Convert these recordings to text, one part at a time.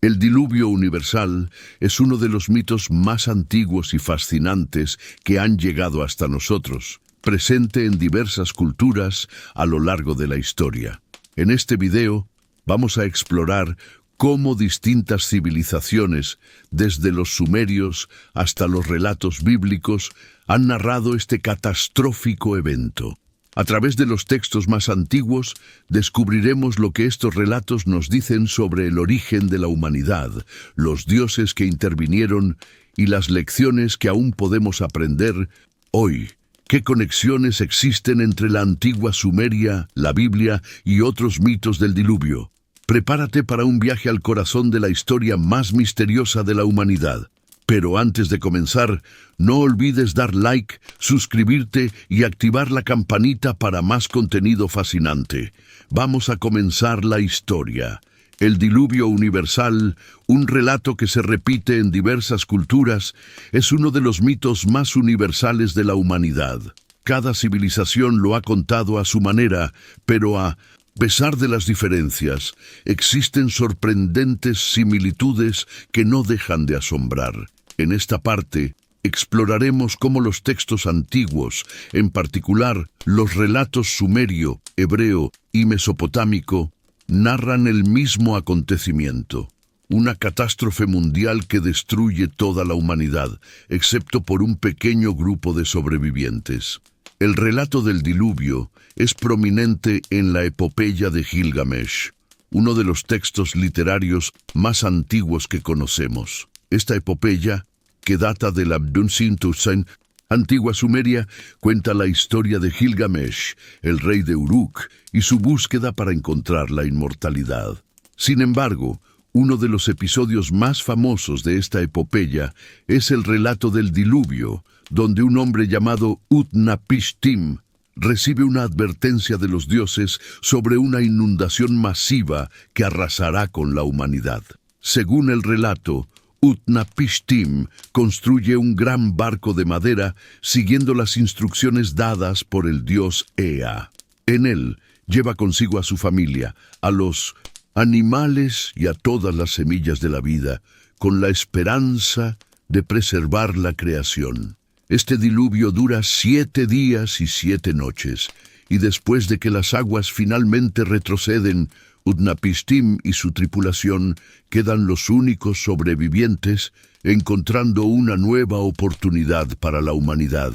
El diluvio universal es uno de los mitos más antiguos y fascinantes que han llegado hasta nosotros, presente en diversas culturas a lo largo de la historia. En este video vamos a explorar cómo distintas civilizaciones, desde los sumerios hasta los relatos bíblicos, han narrado este catastrófico evento. A través de los textos más antiguos, descubriremos lo que estos relatos nos dicen sobre el origen de la humanidad, los dioses que intervinieron y las lecciones que aún podemos aprender hoy. ¿Qué conexiones existen entre la antigua Sumeria, la Biblia y otros mitos del diluvio? Prepárate para un viaje al corazón de la historia más misteriosa de la humanidad. Pero antes de comenzar, no olvides dar like, suscribirte y activar la campanita para más contenido fascinante. Vamos a comenzar la historia. El diluvio universal, un relato que se repite en diversas culturas, es uno de los mitos más universales de la humanidad. Cada civilización lo ha contado a su manera, pero a pesar de las diferencias, existen sorprendentes similitudes que no dejan de asombrar. En esta parte, exploraremos cómo los textos antiguos, en particular los relatos sumerio, hebreo y mesopotámico, narran el mismo acontecimiento, una catástrofe mundial que destruye toda la humanidad, excepto por un pequeño grupo de sobrevivientes. El relato del diluvio es prominente en la epopeya de Gilgamesh, uno de los textos literarios más antiguos que conocemos. Esta epopeya, que data de la Dun-Sin-Tu-Sen, antigua Sumeria, cuenta la historia de Gilgamesh, el rey de Uruk, y su búsqueda para encontrar la inmortalidad. Sin embargo, uno de los episodios más famosos de esta epopeya es el relato del diluvio, donde un hombre llamado Utnapishtim recibe una advertencia de los dioses sobre una inundación masiva que arrasará con la humanidad. Según el relato, Utnapishtim construye un gran barco de madera siguiendo las instrucciones dadas por el dios Ea. En él lleva consigo a su familia, a los animales y a todas las semillas de la vida, con la esperanza de preservar la creación. Este diluvio dura 7 días y 7 noches, y después de que las aguas finalmente retroceden, Utnapishtim y su tripulación quedan los únicos sobrevivientes, encontrando una nueva oportunidad para la humanidad.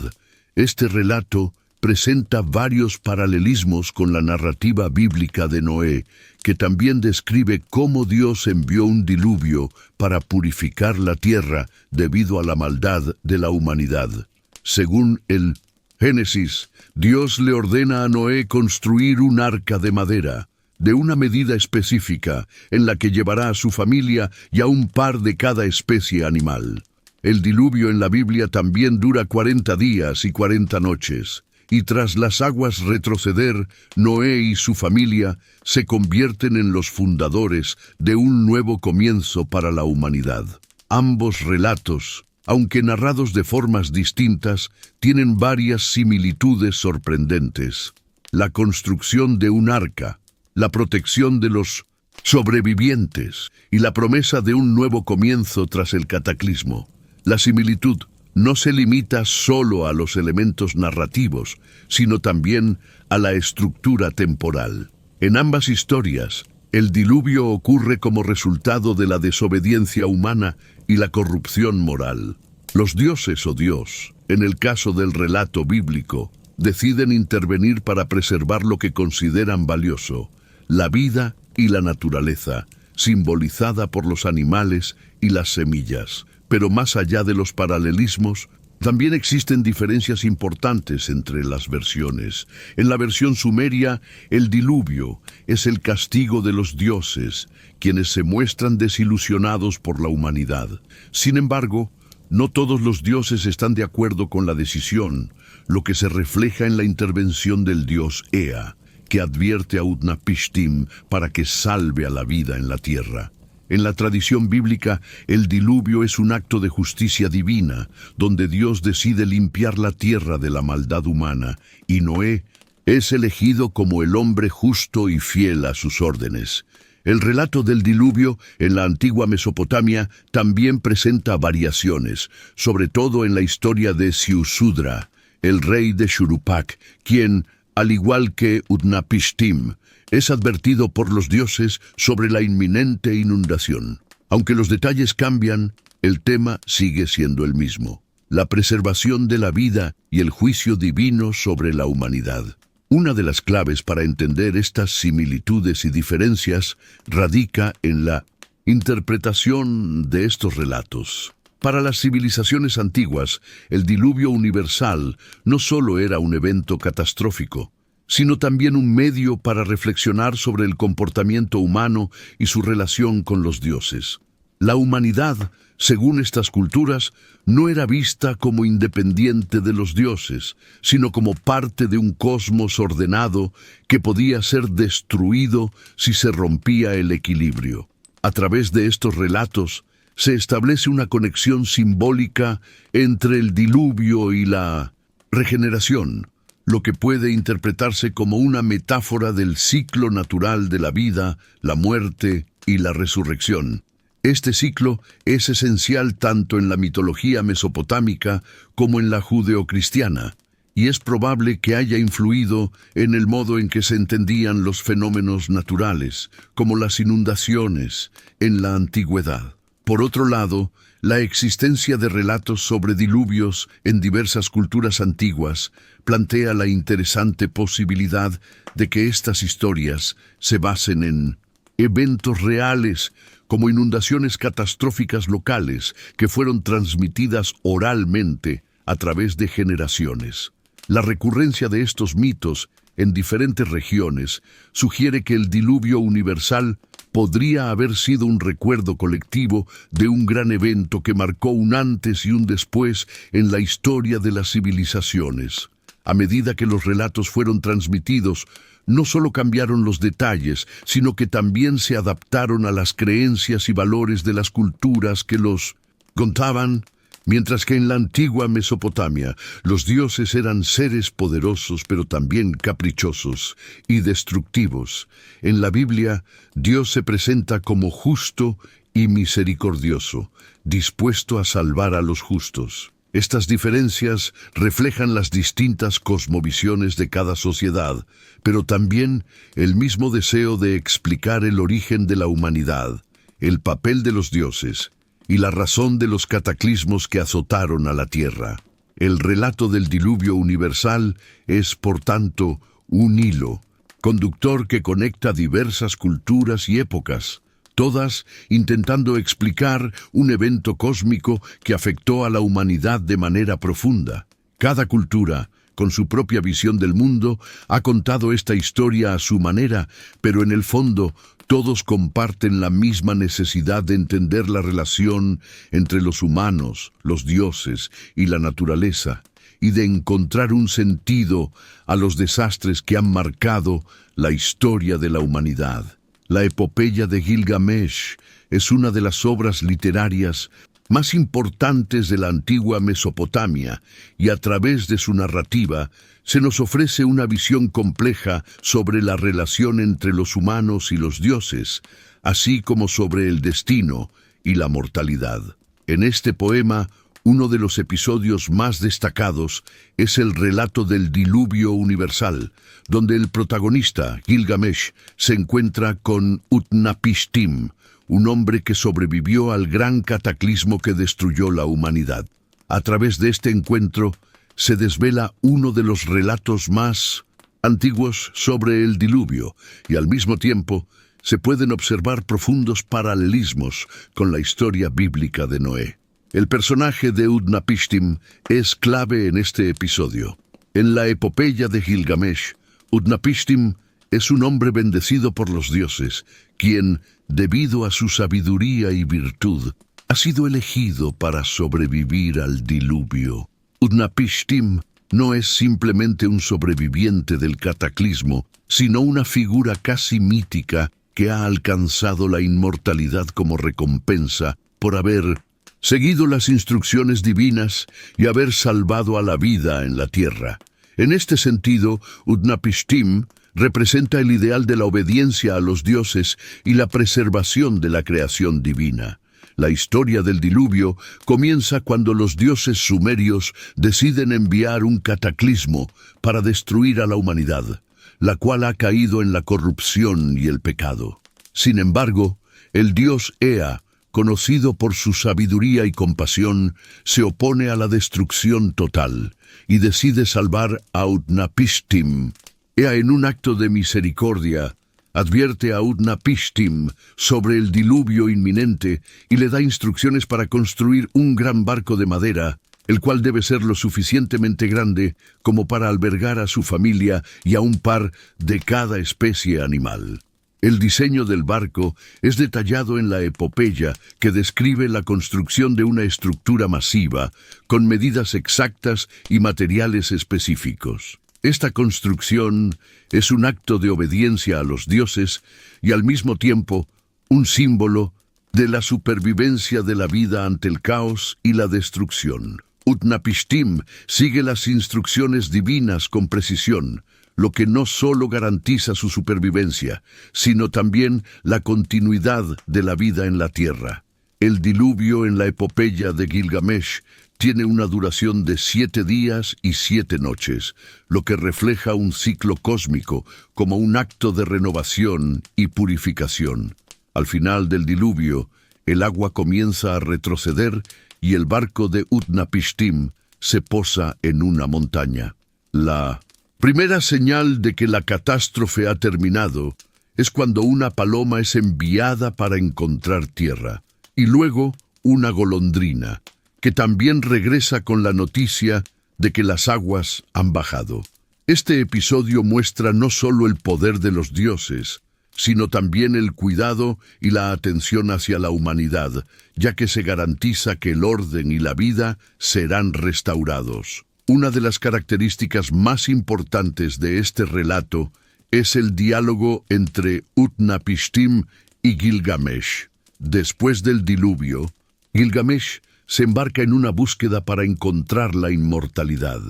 Este relato presenta varios paralelismos con la narrativa bíblica de Noé, que también describe cómo Dios envió un diluvio para purificar la tierra debido a la maldad de la humanidad. Según el Génesis, Dios le ordena a Noé construir un arca de madera, de una medida específica, en la que llevará a su familia y a un par de cada especie animal. El diluvio en la Biblia también dura 40 días y 40 noches, y tras las aguas retroceder, Noé y su familia se convierten en los fundadores de un nuevo comienzo para la humanidad. Ambos relatos, aunque narrados de formas distintas, tienen varias similitudes sorprendentes. La construcción de un arca, la protección de los sobrevivientes y la promesa de un nuevo comienzo tras el cataclismo. La similitud no se limita solo a los elementos narrativos, sino también a la estructura temporal. En ambas historias, el diluvio ocurre como resultado de la desobediencia humana y la corrupción moral. Los dioses o Dios, en el caso del relato bíblico, deciden intervenir para preservar lo que consideran valioso: la vida y la naturaleza, simbolizada por los animales y las semillas. Pero más allá de los paralelismos, también existen diferencias importantes entre las versiones. En la versión sumeria, el diluvio es el castigo de los dioses, quienes se muestran desilusionados por la humanidad. Sin embargo, no todos los dioses están de acuerdo con la decisión, lo que se refleja en la intervención del dios Ea, que advierte a Utnapishtim para que salve a la vida en la tierra. En la tradición bíblica, el diluvio es un acto de justicia divina, donde Dios decide limpiar la tierra de la maldad humana, y Noé es elegido como el hombre justo y fiel a sus órdenes. El relato del diluvio en la antigua Mesopotamia también presenta variaciones, sobre todo en la historia de Ziusudra, el rey de Shuruppak, quien, al igual que Utnapishtim, es advertido por los dioses sobre la inminente inundación. Aunque los detalles cambian, el tema sigue siendo el mismo: la preservación de la vida y el juicio divino sobre la humanidad. Una de las claves para entender estas similitudes y diferencias radica en la interpretación de estos relatos. Para las civilizaciones antiguas, el diluvio universal no solo era un evento catastrófico, sino también un medio para reflexionar sobre el comportamiento humano y su relación con los dioses. La humanidad, según estas culturas, no era vista como independiente de los dioses, sino como parte de un cosmos ordenado que podía ser destruido si se rompía el equilibrio. A través de estos relatos, se establece una conexión simbólica entre el diluvio y la regeneración, lo que puede interpretarse como una metáfora del ciclo natural de la vida, la muerte y la resurrección. Este ciclo es esencial tanto en la mitología mesopotámica como en la judeocristiana, y es probable que haya influido en el modo en que se entendían los fenómenos naturales, como las inundaciones, en la antigüedad. Por otro lado, la existencia de relatos sobre diluvios en diversas culturas antiguas plantea la interesante posibilidad de que estas historias se basen en eventos reales, como inundaciones catastróficas locales que fueron transmitidas oralmente a través de generaciones. La recurrencia de estos mitos en diferentes regiones sugiere que el diluvio universal podría haber sido un recuerdo colectivo de un gran evento que marcó un antes y un después en la historia de las civilizaciones. A medida que los relatos fueron transmitidos, no solo cambiaron los detalles, sino que también se adaptaron a las creencias y valores de las culturas que los contaban. Mientras que en la antigua Mesopotamia los dioses eran seres poderosos pero también caprichosos y destructivos, en la Biblia Dios se presenta como justo y misericordioso, dispuesto a salvar a los justos. Estas diferencias reflejan las distintas cosmovisiones de cada sociedad, pero también el mismo deseo de explicar el origen de la humanidad, el papel de los dioses y la razón de los cataclismos que azotaron a la tierra. El relato del diluvio universal es, por tanto, un hilo conductor que conecta diversas culturas y épocas, todas intentando explicar un evento cósmico que afectó a la humanidad de manera profunda. Cada cultura, con su propia visión del mundo, ha contado esta historia a su manera, pero en el fondo todos comparten la misma necesidad de entender la relación entre los humanos, los dioses y la naturaleza, y de encontrar un sentido a los desastres que han marcado la historia de la humanidad. La epopeya de Gilgamesh es una de las obras literarias más importantes de la antigua Mesopotamia, y a través de su narrativa se nos ofrece una visión compleja sobre la relación entre los humanos y los dioses, así como sobre el destino y la mortalidad. En este poema, uno de los episodios más destacados es el relato del diluvio universal, donde el protagonista, Gilgamesh, se encuentra con Utnapishtim, un hombre que sobrevivió al gran cataclismo que destruyó la humanidad. A través de este encuentro se desvela uno de los relatos más antiguos sobre el diluvio, y al mismo tiempo se pueden observar profundos paralelismos con la historia bíblica de Noé. El personaje de Utnapishtim es clave en este episodio. En la epopeya de Gilgamesh, Utnapishtim es un hombre bendecido por los dioses, quien, debido a su sabiduría y virtud, ha sido elegido para sobrevivir al diluvio. Utnapishtim no es simplemente un sobreviviente del cataclismo, sino una figura casi mítica que ha alcanzado la inmortalidad como recompensa por haber seguido las instrucciones divinas y haber salvado a la vida en la tierra. En este sentido, Utnapishtim representa el ideal de la obediencia a los dioses y la preservación de la creación divina. La historia del diluvio comienza cuando los dioses sumerios deciden enviar un cataclismo para destruir a la humanidad, la cual ha caído en la corrupción y el pecado. Sin embargo, el dios Ea, conocido por su sabiduría y compasión, se opone a la destrucción total y decide salvar a Utnapishtim. Ea, en un acto de misericordia, advierte a Utnapishtim sobre el diluvio inminente y le da instrucciones para construir un gran barco de madera, el cual debe ser lo suficientemente grande como para albergar a su familia y a un par de cada especie animal. El diseño del barco es detallado en la epopeya que describe la construcción de una estructura masiva con medidas exactas y materiales específicos. Esta construcción es un acto de obediencia a los dioses y al mismo tiempo un símbolo de la supervivencia de la vida ante el caos y la destrucción. Utnapishtim sigue las instrucciones divinas con precisión, lo que no solo garantiza su supervivencia, sino también la continuidad de la vida en la tierra. El diluvio en la epopeya de Gilgamesh tiene una duración de 7 días y 7 noches, lo que refleja un ciclo cósmico como un acto de renovación y purificación. Al final del diluvio, el agua comienza a retroceder y el barco de Utnapishtim se posa en una montaña. La primera señal de que la catástrofe ha terminado es cuando una paloma es enviada para encontrar tierra, y luego una golondrina, que también regresa con la noticia de que las aguas han bajado. Este episodio muestra no solo el poder de los dioses, sino también el cuidado y la atención hacia la humanidad, ya que se garantiza que el orden y la vida serán restaurados. Una de las características más importantes de este relato es el diálogo entre Utnapishtim y Gilgamesh. Después del diluvio, Gilgamesh se embarca en una búsqueda para encontrar la inmortalidad.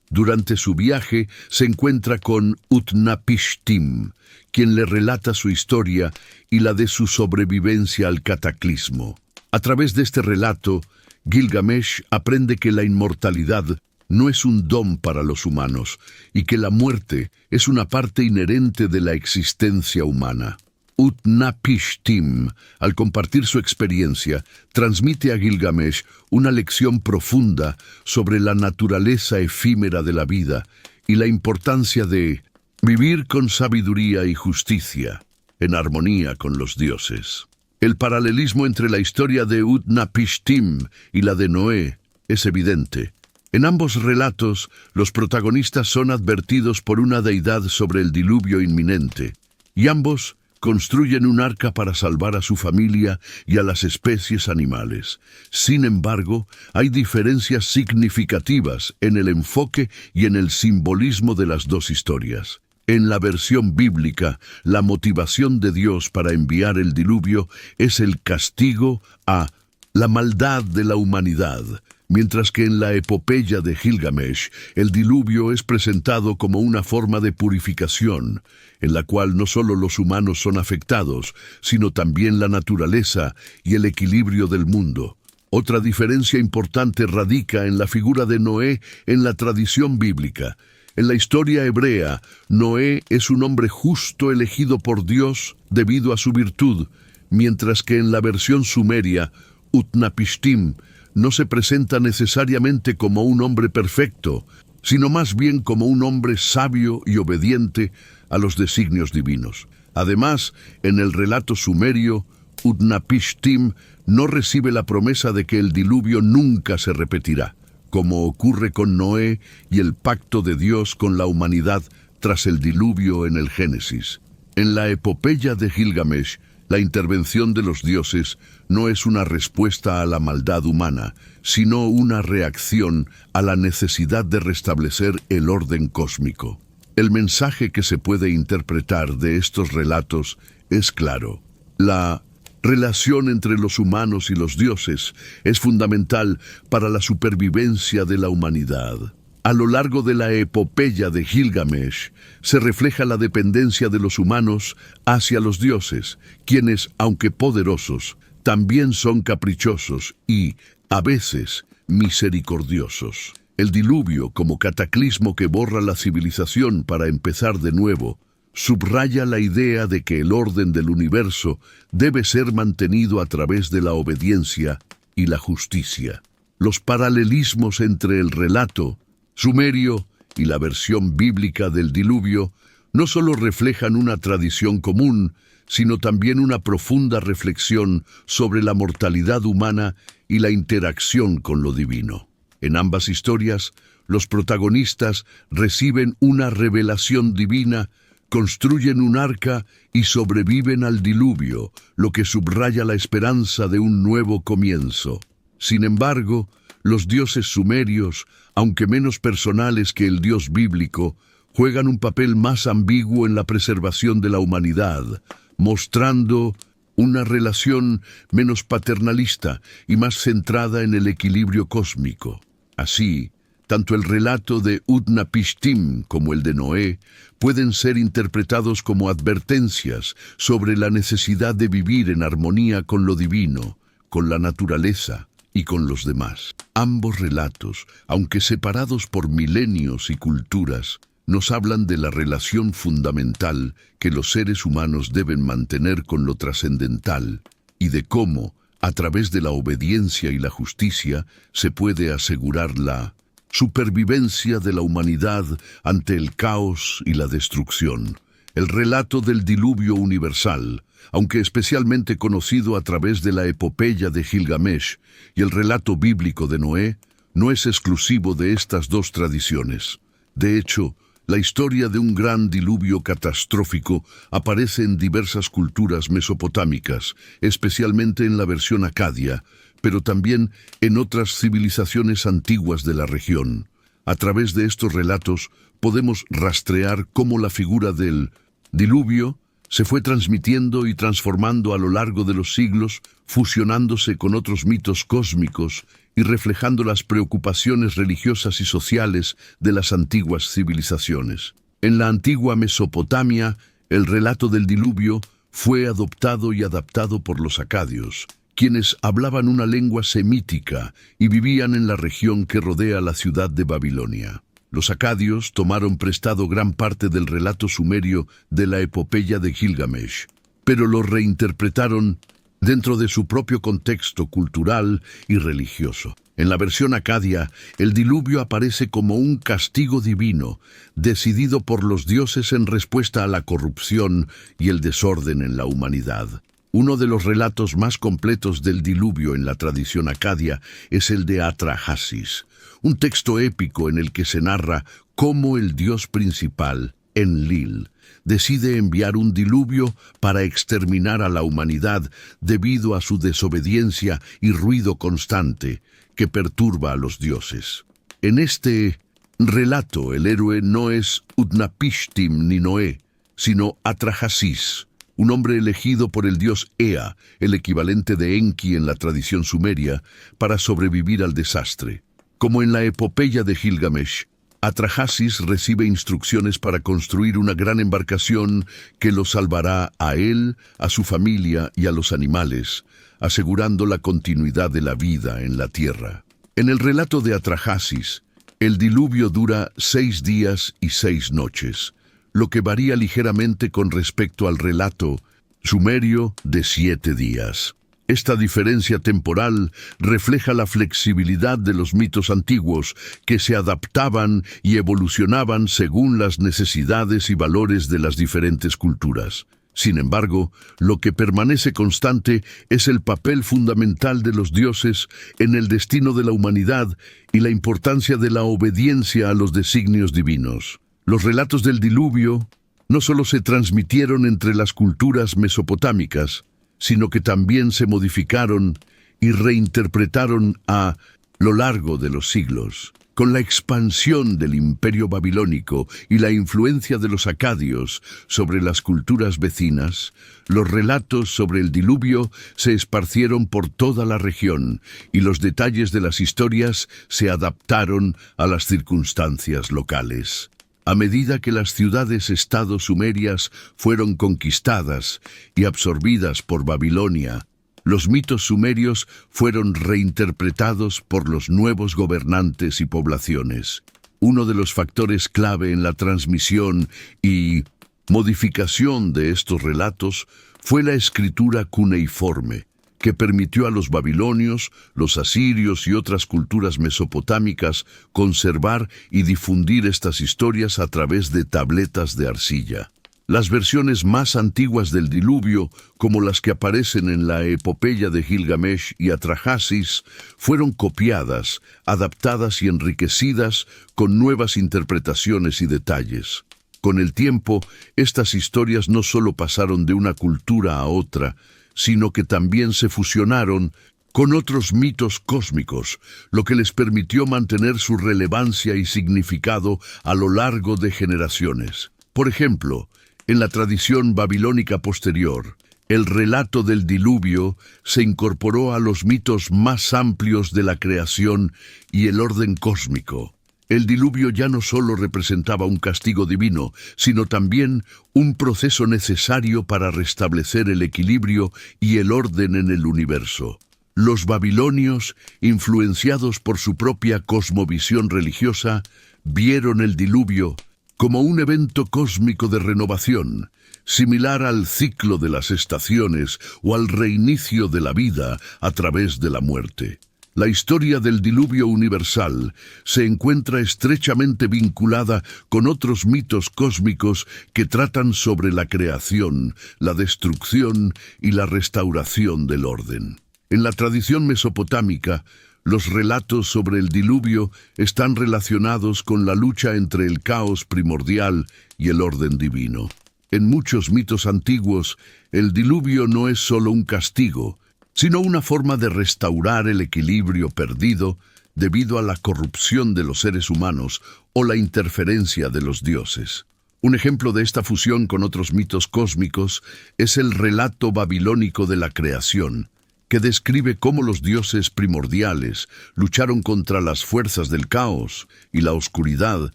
Durante su viaje se encuentra con Utnapishtim, quien le relata su historia y la de su sobrevivencia al cataclismo. A través de este relato, Gilgamesh aprende que la inmortalidad no es un don para los humanos y que la muerte es una parte inherente de la existencia humana. Utnapishtim, al compartir su experiencia, transmite a Gilgamesh una lección profunda sobre la naturaleza efímera de la vida y la importancia de vivir con sabiduría y justicia, en armonía con los dioses. El paralelismo entre la historia de Utnapishtim y la de Noé es evidente. En ambos relatos, los protagonistas son advertidos por una deidad sobre el diluvio inminente, y ambos construyen un arca para salvar a su familia y a las especies animales. Sin embargo, hay diferencias significativas en el enfoque y en el simbolismo de las dos historias. En la versión bíblica, la motivación de Dios para enviar el diluvio es el castigo a la maldad de la humanidad, mientras que en la epopeya de Gilgamesh, el diluvio es presentado como una forma de purificación, en la cual no solo los humanos son afectados, sino también la naturaleza y el equilibrio del mundo. Otra diferencia importante radica en la figura de Noé en la tradición bíblica. En la historia hebrea, Noé es un hombre justo elegido por Dios debido a su virtud, mientras que en la versión sumeria, Utnapishtim no se presenta necesariamente como un hombre perfecto, sino más bien como un hombre sabio y obediente a los designios divinos. Además, en el relato sumerio, Utnapishtim no recibe la promesa de que el diluvio nunca se repetirá, como ocurre con Noé y el pacto de Dios con la humanidad tras el diluvio en el Génesis. En la epopeya de Gilgamesh, la intervención de los dioses no es una respuesta a la maldad humana, sino una reacción a la necesidad de restablecer el orden cósmico. El mensaje que se puede interpretar de estos relatos es claro. La relación entre los humanos y los dioses es fundamental para la supervivencia de la humanidad. A lo largo de la epopeya de Gilgamesh se refleja la dependencia de los humanos hacia los dioses, quienes, aunque poderosos, también son caprichosos y, a veces, misericordiosos. El diluvio, como cataclismo que borra la civilización para empezar de nuevo, subraya la idea de que el orden del universo debe ser mantenido a través de la obediencia y la justicia. Los paralelismos entre el relato sumerio y la versión bíblica del diluvio no solo reflejan una tradición común, sino también una profunda reflexión sobre la mortalidad humana y la interacción con lo divino. En ambas historias, los protagonistas reciben una revelación divina, construyen un arca y sobreviven al diluvio, lo que subraya la esperanza de un nuevo comienzo. Sin embargo, los dioses sumerios, aunque menos personales que el dios bíblico, juegan un papel más ambiguo en la preservación de la humanidad, mostrando una relación menos paternalista y más centrada en el equilibrio cósmico. Así, tanto el relato de Utnapishtim como el de Noé pueden ser interpretados como advertencias sobre la necesidad de vivir en armonía con lo divino, con la naturaleza y con los demás. Ambos relatos, aunque separados por milenios y culturas, nos hablan de la relación fundamental que los seres humanos deben mantener con lo trascendental y de cómo, a través de la obediencia y la justicia, se puede asegurar la supervivencia de la humanidad ante el caos y la destrucción. El relato del diluvio universal, aunque especialmente conocido a través de la epopeya de Gilgamesh y el relato bíblico de Noé, no es exclusivo de estas dos tradiciones. De hecho, la historia de un gran diluvio catastrófico aparece en diversas culturas mesopotámicas, especialmente en la versión acadia, pero también en otras civilizaciones antiguas de la región. A través de estos relatos podemos rastrear cómo la figura del diluvio se fue transmitiendo y transformando a lo largo de los siglos, fusionándose con otros mitos cósmicos y reflejando las preocupaciones religiosas y sociales de las antiguas civilizaciones. En la antigua Mesopotamia, el relato del diluvio fue adoptado y adaptado por los acadios, quienes hablaban una lengua semítica y vivían en la región que rodea la ciudad de Babilonia. Los acadios tomaron prestado gran parte del relato sumerio de la epopeya de Gilgamesh, pero lo reinterpretaron dentro de su propio contexto cultural y religioso. En la versión acadia, el diluvio aparece como un castigo divino, decidido por los dioses en respuesta a la corrupción y el desorden en la humanidad. Uno de los relatos más completos del diluvio en la tradición acadia es el de Atrahasis, un texto épico en el que se narra cómo el dios principal, Enlil, decide enviar un diluvio para exterminar a la humanidad debido a su desobediencia y ruido constante que perturba a los dioses. En este relato, el héroe no es Utnapishtim ni Noé, sino Atrahasis, un hombre elegido por el dios Ea, el equivalente de Enki en la tradición sumeria, para sobrevivir al desastre. Como en la epopeya de Gilgamesh, Atrahasis recibe instrucciones para construir una gran embarcación que lo salvará a él, a su familia y a los animales, asegurando la continuidad de la vida en la tierra. En el relato de Atrahasis, el diluvio dura 6 días y 6 noches, lo que varía ligeramente con respecto al relato sumerio de 7 días. Esta diferencia temporal refleja la flexibilidad de los mitos antiguos que se adaptaban y evolucionaban según las necesidades y valores de las diferentes culturas. Sin embargo, lo que permanece constante es el papel fundamental de los dioses en el destino de la humanidad y la importancia de la obediencia a los designios divinos. Los relatos del diluvio no solo se transmitieron entre las culturas mesopotámicas, sino que también se modificaron y reinterpretaron a lo largo de los siglos. Con la expansión del imperio babilónico y la influencia de los acadios sobre las culturas vecinas, los relatos sobre el diluvio se esparcieron por toda la región y los detalles de las historias se adaptaron a las circunstancias locales. A medida que las ciudades-estado sumerias fueron conquistadas y absorbidas por Babilonia, los mitos sumerios fueron reinterpretados por los nuevos gobernantes y poblaciones. Uno de los factores clave en la transmisión y modificación de estos relatos fue la escritura cuneiforme, que permitió a los babilonios, los asirios y otras culturas mesopotámicas conservar y difundir estas historias a través de tabletas de arcilla. Las versiones más antiguas del diluvio, como las que aparecen en la epopeya de Gilgamesh y Atrahasis, fueron copiadas, adaptadas y enriquecidas con nuevas interpretaciones y detalles. Con el tiempo, estas historias no solo pasaron de una cultura a otra, sino que también se fusionaron con otros mitos cósmicos, lo que les permitió mantener su relevancia y significado a lo largo de generaciones. Por ejemplo, en la tradición babilónica posterior, el relato del diluvio se incorporó a los mitos más amplios de la creación y el orden cósmico. El diluvio ya no solo representaba un castigo divino, sino también un proceso necesario para restablecer el equilibrio y el orden en el universo. Los babilonios, influenciados por su propia cosmovisión religiosa, vieron el diluvio como un evento cósmico de renovación, similar al ciclo de las estaciones o al reinicio de la vida a través de la muerte. La historia del diluvio universal se encuentra estrechamente vinculada con otros mitos cósmicos que tratan sobre la creación, la destrucción y la restauración del orden. En la tradición mesopotámica, los relatos sobre el diluvio están relacionados con la lucha entre el caos primordial y el orden divino. En muchos mitos antiguos, el diluvio no es solo un castigo, sino una forma de restaurar el equilibrio perdido debido a la corrupción de los seres humanos o la interferencia de los dioses. Un ejemplo de esta fusión con otros mitos cósmicos es el relato babilónico de la creación, que describe cómo los dioses primordiales lucharon contra las fuerzas del caos y la oscuridad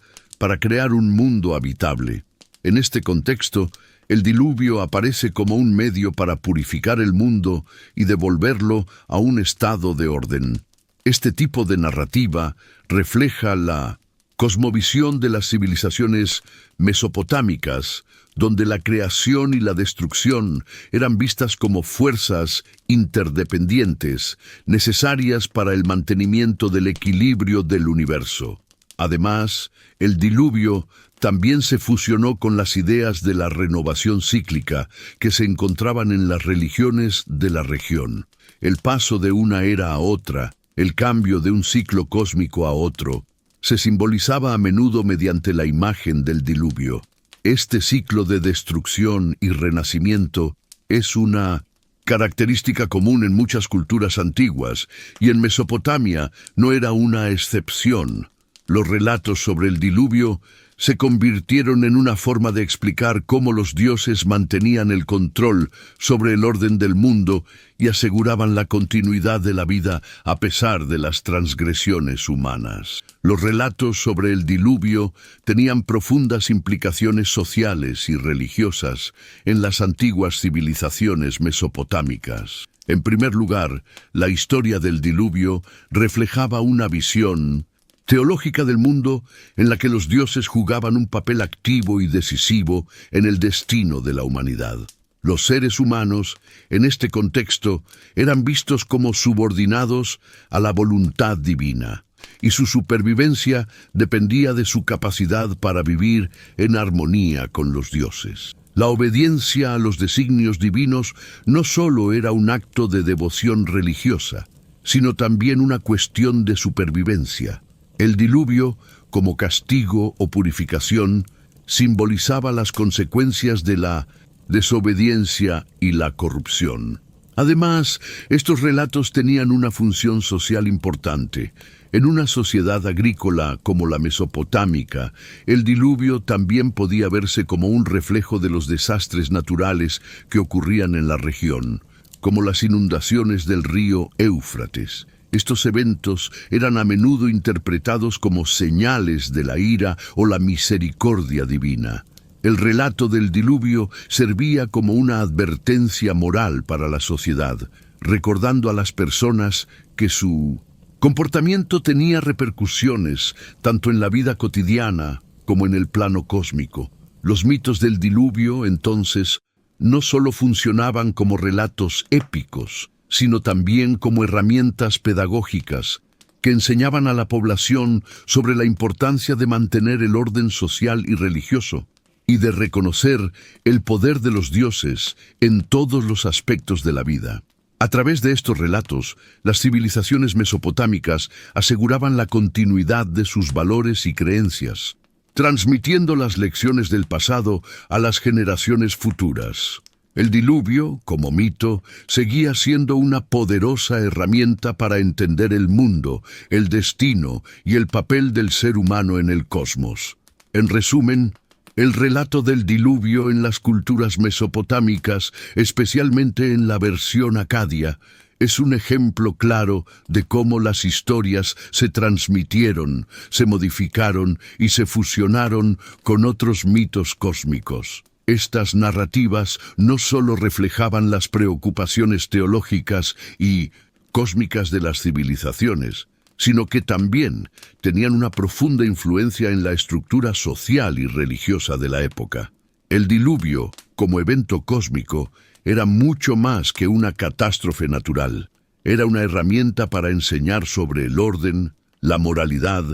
para crear un mundo habitable. En este contexto, el diluvio aparece como un medio para purificar el mundo y devolverlo a un estado de orden. Este tipo de narrativa refleja la cosmovisión de las civilizaciones mesopotámicas, donde la creación y la destrucción eran vistas como fuerzas interdependientes, necesarias para el mantenimiento del equilibrio del universo. Además, el diluvio también se fusionó con las ideas de la renovación cíclica que se encontraban en las religiones de la región. El paso de una era a otra, el cambio de un ciclo cósmico a otro, se simbolizaba a menudo mediante la imagen del diluvio. Este ciclo de destrucción y renacimiento es una característica común en muchas culturas antiguas, y en Mesopotamia no era una excepción. Los relatos sobre el diluvio se convirtieron en una forma de explicar cómo los dioses mantenían el control sobre el orden del mundo y aseguraban la continuidad de la vida a pesar de las transgresiones humanas. Los relatos sobre el diluvio tenían profundas implicaciones sociales y religiosas en las antiguas civilizaciones mesopotámicas. En primer lugar, la historia del diluvio reflejaba una visión teológica del mundo en la que los dioses jugaban un papel activo y decisivo en el destino de la humanidad. Los seres humanos, en este contexto, eran vistos como subordinados a la voluntad divina, y su supervivencia dependía de su capacidad para vivir en armonía con los dioses. La obediencia a los designios divinos no solo era un acto de devoción religiosa, sino también una cuestión de supervivencia. El diluvio, como castigo o purificación, simbolizaba las consecuencias de la desobediencia y la corrupción. Además, estos relatos tenían una función social importante. En una sociedad agrícola como la mesopotámica, el diluvio también podía verse como un reflejo de los desastres naturales que ocurrían en la región, como las inundaciones del río Éufrates. Estos eventos eran a menudo interpretados como señales de la ira o la misericordia divina. El relato del diluvio servía como una advertencia moral para la sociedad, recordando a las personas que su comportamiento tenía repercusiones tanto en la vida cotidiana como en el plano cósmico. Los mitos del diluvio, entonces, no solo funcionaban como relatos épicos, sino también como herramientas pedagógicas que enseñaban a la población sobre la importancia de mantener el orden social y religioso, y de reconocer el poder de los dioses en todos los aspectos de la vida. A través de estos relatos, las civilizaciones mesopotámicas aseguraban la continuidad de sus valores y creencias, transmitiendo las lecciones del pasado a las generaciones futuras. El diluvio, como mito, seguía siendo una poderosa herramienta para entender el mundo, el destino y el papel del ser humano en el cosmos. En resumen, el relato del diluvio en las culturas mesopotámicas, especialmente en la versión acadia, es un ejemplo claro de cómo las historias se transmitieron, se modificaron y se fusionaron con otros mitos cósmicos. Estas narrativas no solo reflejaban las preocupaciones teológicas y cósmicas de las civilizaciones, sino que también tenían una profunda influencia en la estructura social y religiosa de la época. El diluvio, como evento cósmico, era mucho más que una catástrofe natural. Era una herramienta para enseñar sobre el orden, la moralidad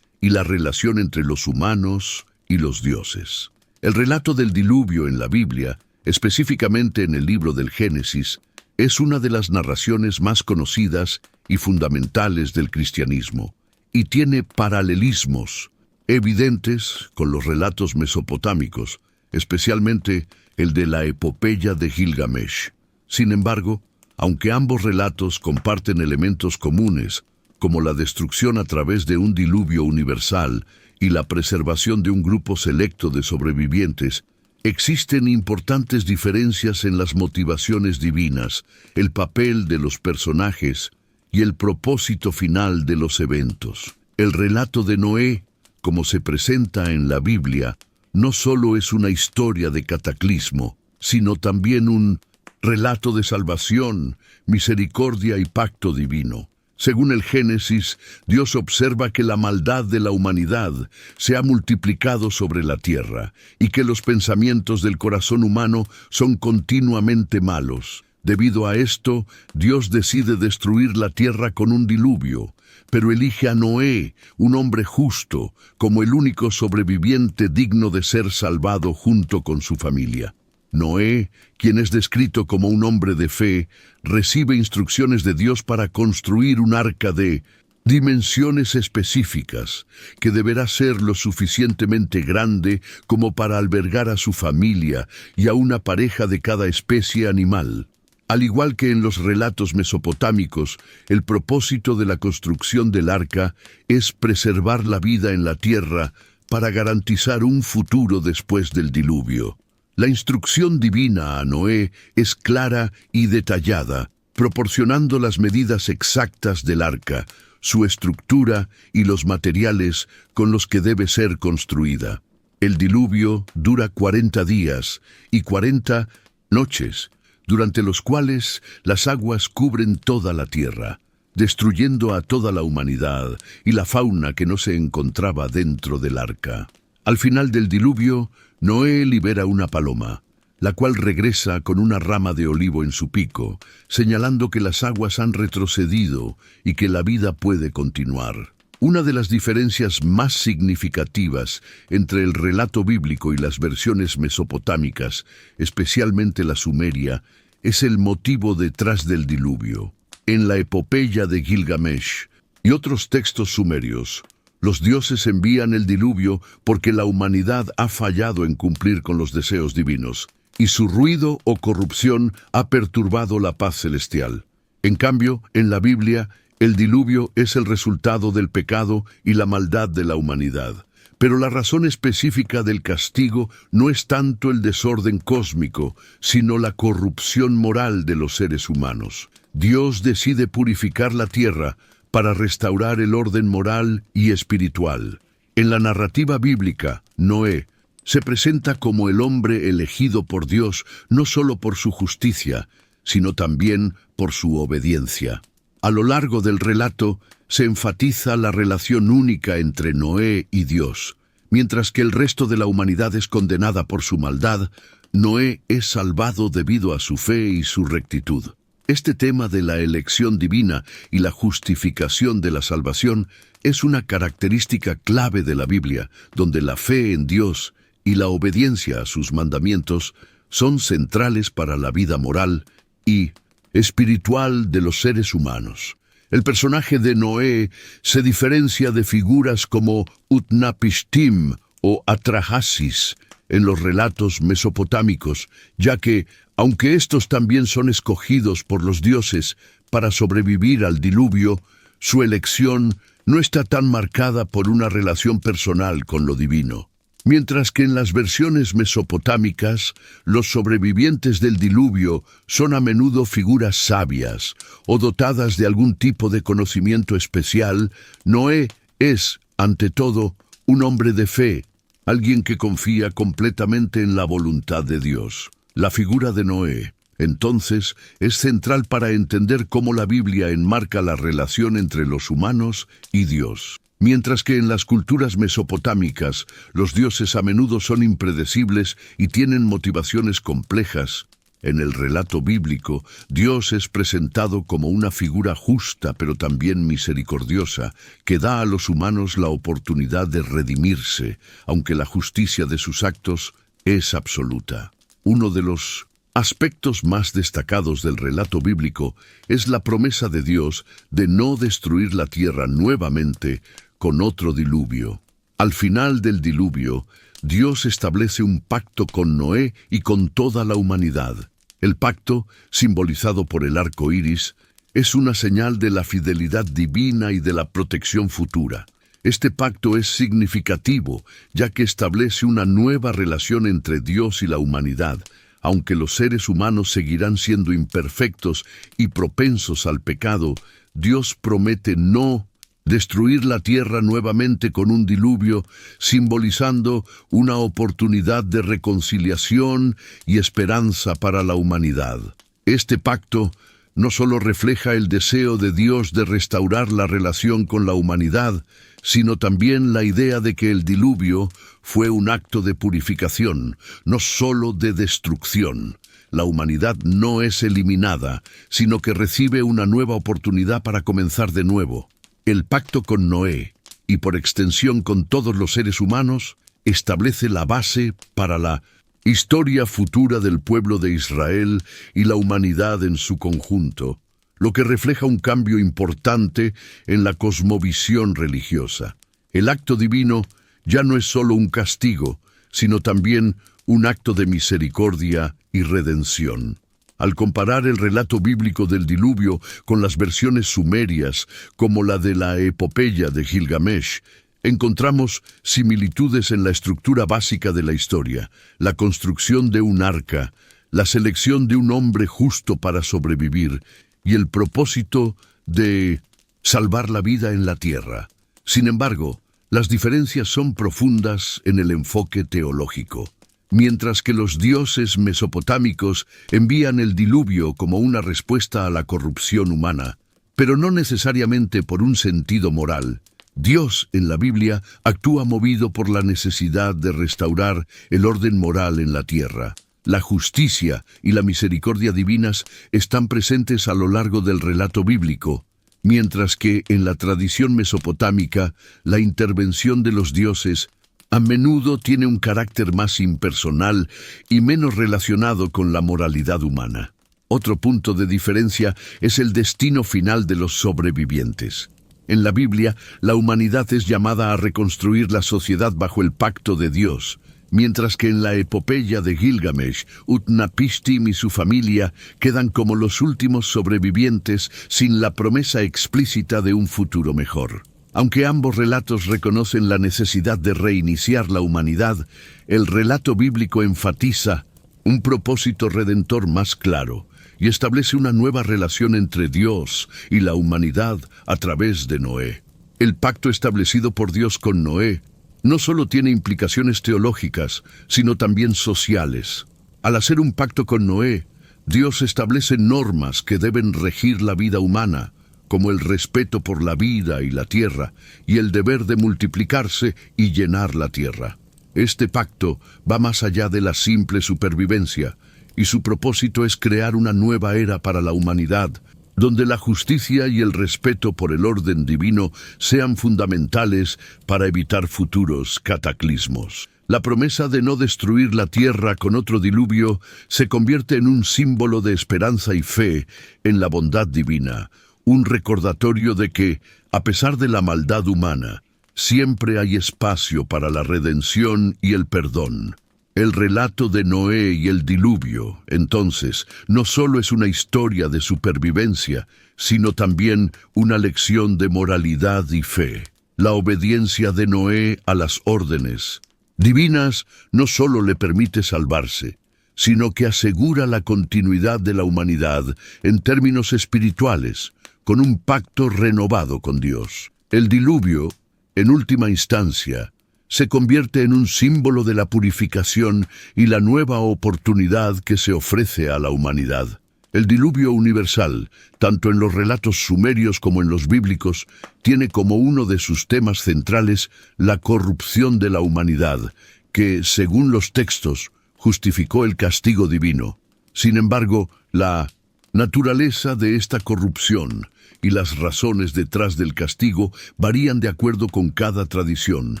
y la relación entre los humanos y los dioses. El relato del diluvio en la Biblia, específicamente en el libro del Génesis, es una de las narraciones más conocidas y fundamentales del cristianismo, y tiene paralelismos evidentes con los relatos mesopotámicos, especialmente el de la epopeya de Gilgamesh. Sin embargo, aunque ambos relatos comparten elementos comunes, como la destrucción a través de un diluvio universal y la preservación de un grupo selecto de sobrevivientes, existen importantes diferencias en las motivaciones divinas, el papel de los personajes y el propósito final de los eventos. El relato de Noé, como se presenta en la Biblia, no solo es una historia de cataclismo, sino también un relato de salvación, misericordia y pacto divino. Según el Génesis, Dios observa que la maldad de la humanidad se ha multiplicado sobre la tierra y que los pensamientos del corazón humano son continuamente malos. Debido a esto, Dios decide destruir la tierra con un diluvio, pero elige a Noé, un hombre justo, como el único sobreviviente digno de ser salvado junto con su familia. Noé, quien es descrito como un hombre de fe, recibe instrucciones de Dios para construir un arca de dimensiones específicas, que deberá ser lo suficientemente grande como para albergar a su familia y a una pareja de cada especie animal. Al igual que en los relatos mesopotámicos, el propósito de la construcción del arca es preservar la vida en la tierra para garantizar un futuro después del diluvio. La instrucción divina a Noé es clara y detallada, proporcionando las medidas exactas del arca, su estructura y los materiales con los que debe ser construida. El diluvio dura 40 días y 40 noches, durante los cuales las aguas cubren toda la tierra, destruyendo a toda la humanidad y la fauna que no se encontraba dentro del arca. Al final del diluvio, Noé libera una paloma, la cual regresa con una rama de olivo en su pico, señalando que las aguas han retrocedido y que la vida puede continuar. Una de las diferencias más significativas entre el relato bíblico y las versiones mesopotámicas, especialmente la sumeria, es el motivo detrás del diluvio. En la epopeya de Gilgamesh y otros textos sumerios, los dioses envían el diluvio porque la humanidad ha fallado en cumplir con los deseos divinos. y su ruido o corrupción ha perturbado la paz celestial. En cambio, en la Biblia, el diluvio es el resultado del pecado y la maldad de la humanidad. Pero la razón específica del castigo no es tanto el desorden cósmico, sino la corrupción moral de los seres humanos. Dios decide purificar la tierra para restaurar el orden moral y espiritual. En la narrativa bíblica, Noé se presenta como el hombre elegido por Dios no solo por su justicia, sino también por su obediencia. A lo largo del relato se enfatiza la relación única entre Noé y Dios. Mientras que el resto de la humanidad es condenada por su maldad, Noé es salvado debido a su fe y su rectitud. Este tema de la elección divina y la justificación de la salvación es una característica clave de la Biblia, donde la fe en Dios y la obediencia a sus mandamientos son centrales para la vida moral y espiritual de los seres humanos. El personaje de Noé se diferencia de figuras como Utnapishtim o Atrahasis en los relatos mesopotámicos, ya que, aunque estos también son escogidos por los dioses para sobrevivir al diluvio, su elección no está tan marcada por una relación personal con lo divino. Mientras que en las versiones mesopotámicas, los sobrevivientes del diluvio son a menudo figuras sabias o dotadas de algún tipo de conocimiento especial, Noé es, ante todo, un hombre de fe, alguien que confía completamente en la voluntad de Dios. La figura de Noé, entonces, es central para entender cómo la Biblia enmarca la relación entre los humanos y Dios. Mientras que en las culturas mesopotámicas, los dioses a menudo son impredecibles y tienen motivaciones complejas, en el relato bíblico, Dios es presentado como una figura justa pero también misericordiosa, que da a los humanos la oportunidad de redimirse, aunque la justicia de sus actos es absoluta. Uno de los aspectos más destacados del relato bíblico es la promesa de Dios de no destruir la tierra nuevamente con otro diluvio. Al final del diluvio, Dios establece un pacto con Noé y con toda la humanidad. El pacto, simbolizado por el arco iris, es una señal de la fidelidad divina y de la protección futura. Este pacto es significativo, ya que establece una nueva relación entre Dios y la humanidad, aunque los seres humanos seguirán siendo imperfectos y propensos al pecado. Dios promete no destruir la tierra nuevamente con un diluvio, simbolizando una oportunidad de reconciliación y esperanza para la humanidad. Este pacto no solo refleja el deseo de Dios de restaurar la relación con la humanidad, sino también la idea de que el diluvio fue un acto de purificación, no solo de destrucción. La humanidad no es eliminada, sino que recibe una nueva oportunidad para comenzar de nuevo. El pacto con Noé, y por extensión con todos los seres humanos, establece la base para la historia futura del pueblo de Israel y la humanidad en su conjunto, lo que refleja un cambio importante en la cosmovisión religiosa. El acto divino ya no es solo un castigo, sino también un acto de misericordia y redención. Al comparar el relato bíblico del diluvio con las versiones sumerias, como la de la epopeya de Gilgamesh, encontramos similitudes en la estructura básica de la historia: la construcción de un arca, la selección de un hombre justo para sobrevivir y el propósito de salvar la vida en la tierra. Sin embargo, las diferencias son profundas en el enfoque teológico. Mientras que los dioses mesopotámicos envían el diluvio como una respuesta a la corrupción humana, pero no necesariamente por un sentido moral, Dios en la Biblia actúa movido por la necesidad de restaurar el orden moral en la tierra. La justicia y la misericordia divinas están presentes a lo largo del relato bíblico, mientras que en la tradición mesopotámica la intervención de los dioses a menudo tiene un carácter más impersonal y menos relacionado con la moralidad humana. Otro punto de diferencia es el destino final de los sobrevivientes. En la Biblia, la humanidad es llamada a reconstruir la sociedad bajo el pacto de Dios. mientras que en la epopeya de Gilgamesh, Utnapishtim y su familia quedan como los últimos sobrevivientes sin la promesa explícita de un futuro mejor. Aunque ambos relatos reconocen la necesidad de reiniciar la humanidad, el relato bíblico enfatiza un propósito redentor más claro y establece una nueva relación entre Dios y la humanidad a través de Noé. El pacto establecido por Dios con Noé no solo tiene implicaciones teológicas, sino también sociales. Al hacer un pacto con Noé, Dios establece normas que deben regir la vida humana, como el respeto por la vida y la tierra, y el deber de multiplicarse y llenar la tierra. Este pacto va más allá de la simple supervivencia, y su propósito es crear una nueva era para la humanidad, donde la justicia y el respeto por el orden divino sean fundamentales para evitar futuros cataclismos. La promesa de no destruir la tierra con otro diluvio se convierte en un símbolo de esperanza y fe en la bondad divina, un recordatorio de que, a pesar de la maldad humana, siempre hay espacio para la redención y el perdón. El relato de Noé y el diluvio, entonces, no solo es una historia de supervivencia, sino también una lección de moralidad y fe. La obediencia de Noé a las órdenes divinas no solo le permite salvarse, sino que asegura la continuidad de la humanidad en términos espirituales, con un pacto renovado con Dios. El diluvio, en última instancia, se convierte en un símbolo de la purificación y la nueva oportunidad que se ofrece a la humanidad. El diluvio universal, tanto en los relatos sumerios como en los bíblicos, tiene como uno de sus temas centrales la corrupción de la humanidad, que, según los textos, justificó el castigo divino. Sin embargo, la naturaleza de esta corrupción y las razones detrás del castigo varían de acuerdo con cada tradición,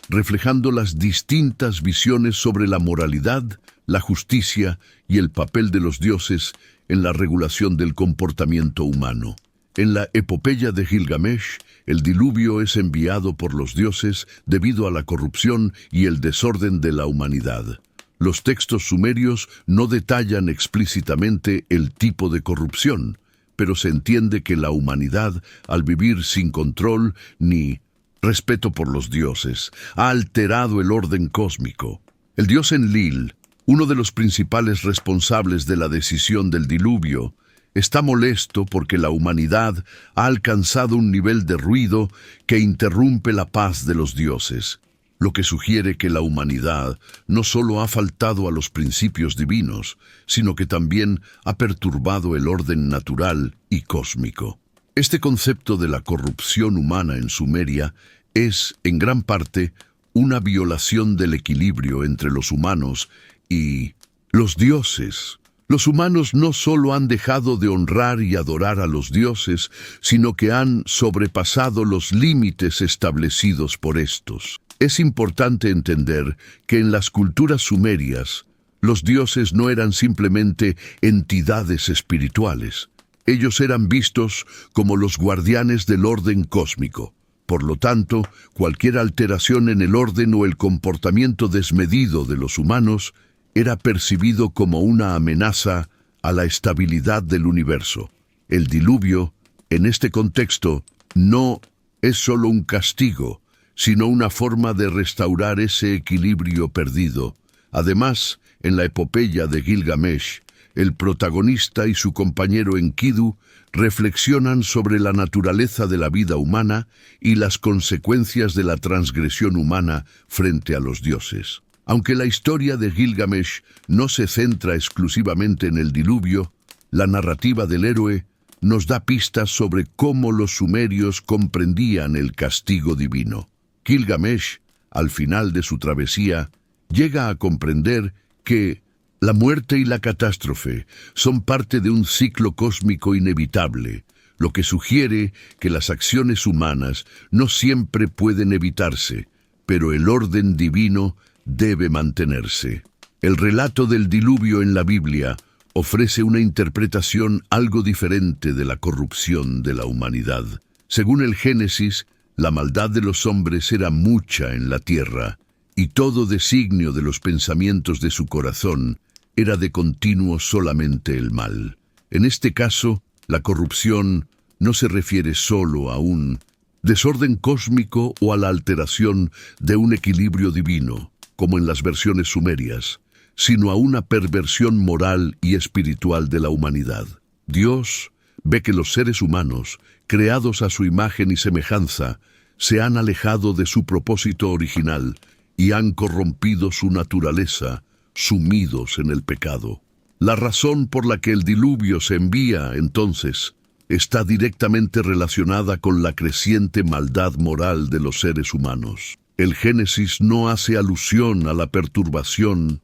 reflejando las distintas visiones sobre la moralidad, la justicia y el papel de los dioses en la regulación del comportamiento humano. En la epopeya de Gilgamesh, el diluvio es enviado por los dioses debido a la corrupción y el desorden de la humanidad. Los textos sumerios no detallan explícitamente el tipo de corrupción, pero se entiende que la humanidad, al vivir sin control ni respeto por los dioses, ha alterado el orden cósmico. El dios Enlil, uno de los principales responsables de la decisión del diluvio, está molesto porque la humanidad ha alcanzado un nivel de ruido que interrumpe la paz de los dioses, lo que sugiere que la humanidad no solo ha faltado a los principios divinos, sino que también ha perturbado el orden natural y cósmico. Este concepto de la corrupción humana en Sumeria es, en gran parte, una violación del equilibrio entre los humanos y los dioses. Los humanos no solo han dejado de honrar y adorar a los dioses, sino que han sobrepasado los límites establecidos por estos. Es importante entender que en las culturas sumerias, los dioses no eran simplemente entidades espirituales. Ellos eran vistos como los guardianes del orden cósmico. Por lo tanto, cualquier alteración en el orden o el comportamiento desmedido de los humanos era percibido como una amenaza a la estabilidad del universo. El diluvio, en este contexto, no es solo un castigo, sino una forma de restaurar ese equilibrio perdido. Además, en la epopeya de Gilgamesh, el protagonista y su compañero Enkidu reflexionan sobre la naturaleza de la vida humana y las consecuencias de la transgresión humana frente a los dioses. Aunque la historia de Gilgamesh no se centra exclusivamente en el diluvio, la narrativa del héroe nos da pistas sobre cómo los sumerios comprendían el castigo divino. Gilgamesh, al final de su travesía, llega a comprender que la muerte y la catástrofe son parte de un ciclo cósmico inevitable, lo que sugiere que las acciones humanas no siempre pueden evitarse, pero el orden divino debe mantenerse. El relato del diluvio en la Biblia ofrece una interpretación algo diferente de la corrupción de la humanidad. Según el Génesis, la maldad de los hombres era mucha en la tierra, y todo designio de los pensamientos de su corazón era de continuo solamente el mal. En este caso, la corrupción no se refiere solo a un desorden cósmico o a la alteración de un equilibrio divino, como en las versiones sumerias, sino a una perversión moral y espiritual de la humanidad. Dios ve que los seres humanos, creados a su imagen y semejanza, se han alejado de su propósito original y han corrompido su naturaleza, sumidos en el pecado. La razón por la que el diluvio se envía, entonces, está directamente relacionada con la creciente maldad moral de los seres humanos. El Génesis no hace alusión a la perturbación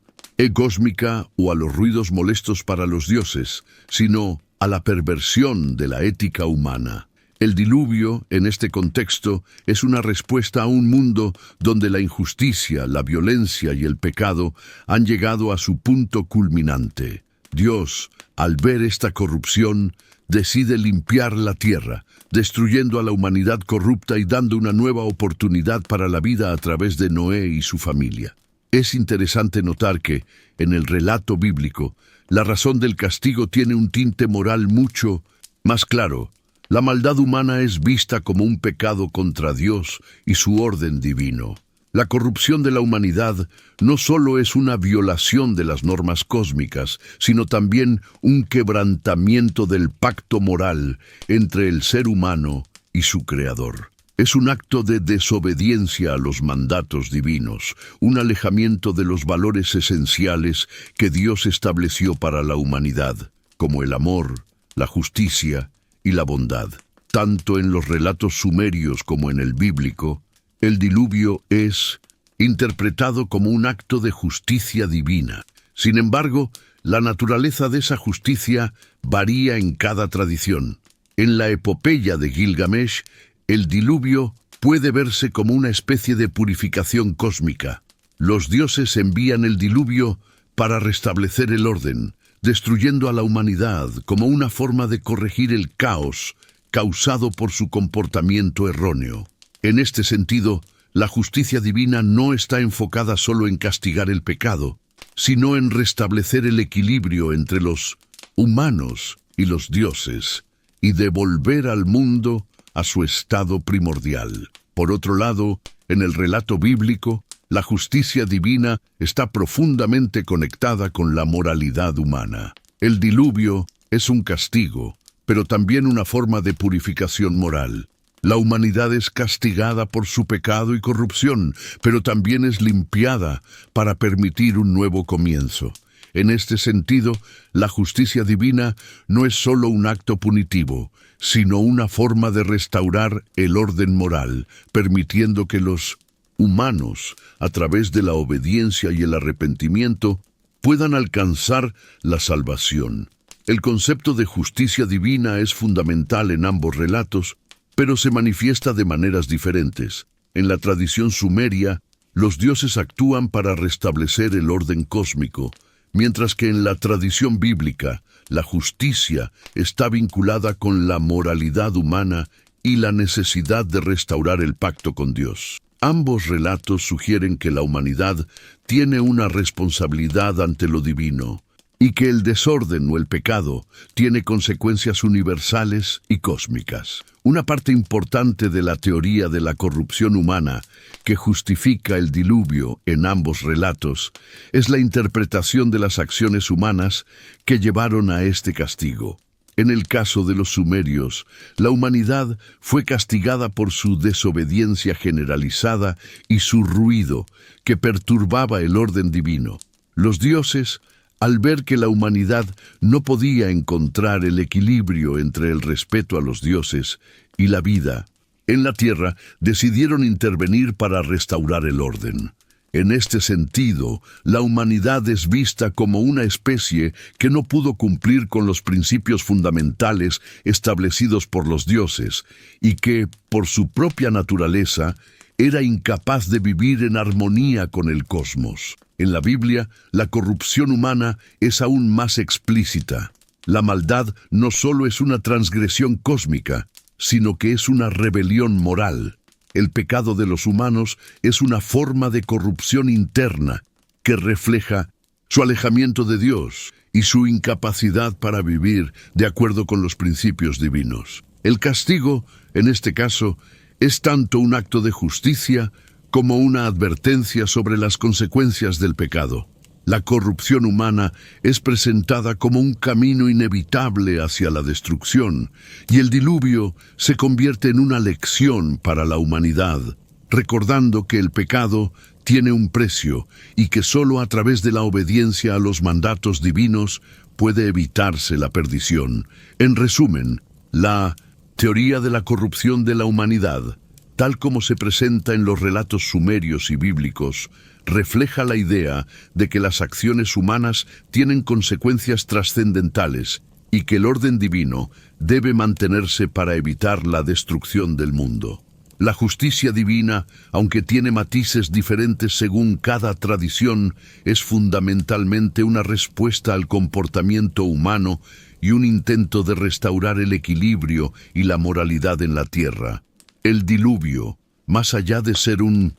cósmica o a los ruidos molestos para los dioses, sino a la perversión de la ética humana. El diluvio, en este contexto, es una respuesta a un mundo donde la injusticia, la violencia y el pecado han llegado a su punto culminante. Dios, al ver esta corrupción, decide limpiar la tierra, destruyendo a la humanidad corrupta y dando una nueva oportunidad para la vida a través de Noé y su familia. Es interesante notar que, en el relato bíblico, la razón del castigo tiene un tinte moral mucho más claro. La maldad humana es vista como un pecado contra Dios y su orden divino. La corrupción de la humanidad no solo es una violación de las normas cósmicas, sino también un quebrantamiento del pacto moral entre el ser humano y su Creador. Es un acto de desobediencia a los mandatos divinos, un alejamiento de los valores esenciales que Dios estableció para la humanidad, como el amor, la justicia y la bondad. Tanto en los relatos sumerios como en el bíblico, el diluvio es interpretado como un acto de justicia divina. Sin embargo, la naturaleza de esa justicia varía en cada tradición. En la epopeya de Gilgamesh, el diluvio puede verse como una especie de purificación cósmica. Los dioses envían el diluvio para restablecer el orden, destruyendo a la humanidad como una forma de corregir el caos causado por su comportamiento erróneo. En este sentido, la justicia divina no está enfocada solo en castigar el pecado, sino en restablecer el equilibrio entre los humanos y los dioses, y devolver al mundo a su estado primordial. Por otro lado, en el relato bíblico, la justicia divina está profundamente conectada con la moralidad humana. El diluvio es un castigo, pero también una forma de purificación moral. La humanidad es castigada por su pecado y corrupción, pero también es limpiada para permitir un nuevo comienzo. En este sentido, la justicia divina no es solo un acto punitivo, sino una forma de restaurar el orden moral, permitiendo que los humanos, a través de la obediencia y el arrepentimiento, puedan alcanzar la salvación. El concepto de justicia divina es fundamental en ambos relatos, pero se manifiesta de maneras diferentes. En la tradición sumeria, los dioses actúan para restablecer el orden cósmico, mientras que en la tradición bíblica, la justicia está vinculada con la moralidad humana y la necesidad de restaurar el pacto con Dios. Ambos relatos sugieren que la humanidad tiene una responsabilidad ante lo divino, y que el desorden o el pecado tiene consecuencias universales y cósmicas. Una parte importante de la teoría de la corrupción humana que justifica el diluvio en ambos relatos es la interpretación de las acciones humanas que llevaron a este castigo. En el caso de los sumerios, la humanidad fue castigada por su desobediencia generalizada y su ruido, que perturbaba el orden divino. Los dioses, al ver que la humanidad no podía encontrar el equilibrio entre el respeto a los dioses y la vida en la tierra, decidieron intervenir para restaurar el orden. En este sentido, la humanidad es vista como una especie que no pudo cumplir con los principios fundamentales establecidos por los dioses y que, por su propia naturaleza, era incapaz de vivir en armonía con el cosmos. En la Biblia, la corrupción humana es aún más explícita. La maldad no solo es una transgresión cósmica, sino que es una rebelión moral. El pecado de los humanos es una forma de corrupción interna que refleja su alejamiento de Dios y su incapacidad para vivir de acuerdo con los principios divinos. El castigo, en este caso, es tanto un acto de justicia como una advertencia sobre las consecuencias del pecado. La corrupción humana es presentada como un camino inevitable hacia la destrucción, y el diluvio se convierte en una lección para la humanidad, recordando que el pecado tiene un precio y que solo a través de la obediencia a los mandatos divinos puede evitarse la perdición. En resumen, la teoría de la corrupción de la humanidad, tal como se presenta en los relatos sumerios y bíblicos, refleja la idea de que las acciones humanas tienen consecuencias trascendentales y que el orden divino debe mantenerse para evitar la destrucción del mundo. La justicia divina, aunque tiene matices diferentes según cada tradición, es fundamentalmente una respuesta al comportamiento humano y un intento de restaurar el equilibrio y la moralidad en la tierra. El diluvio, más allá de ser un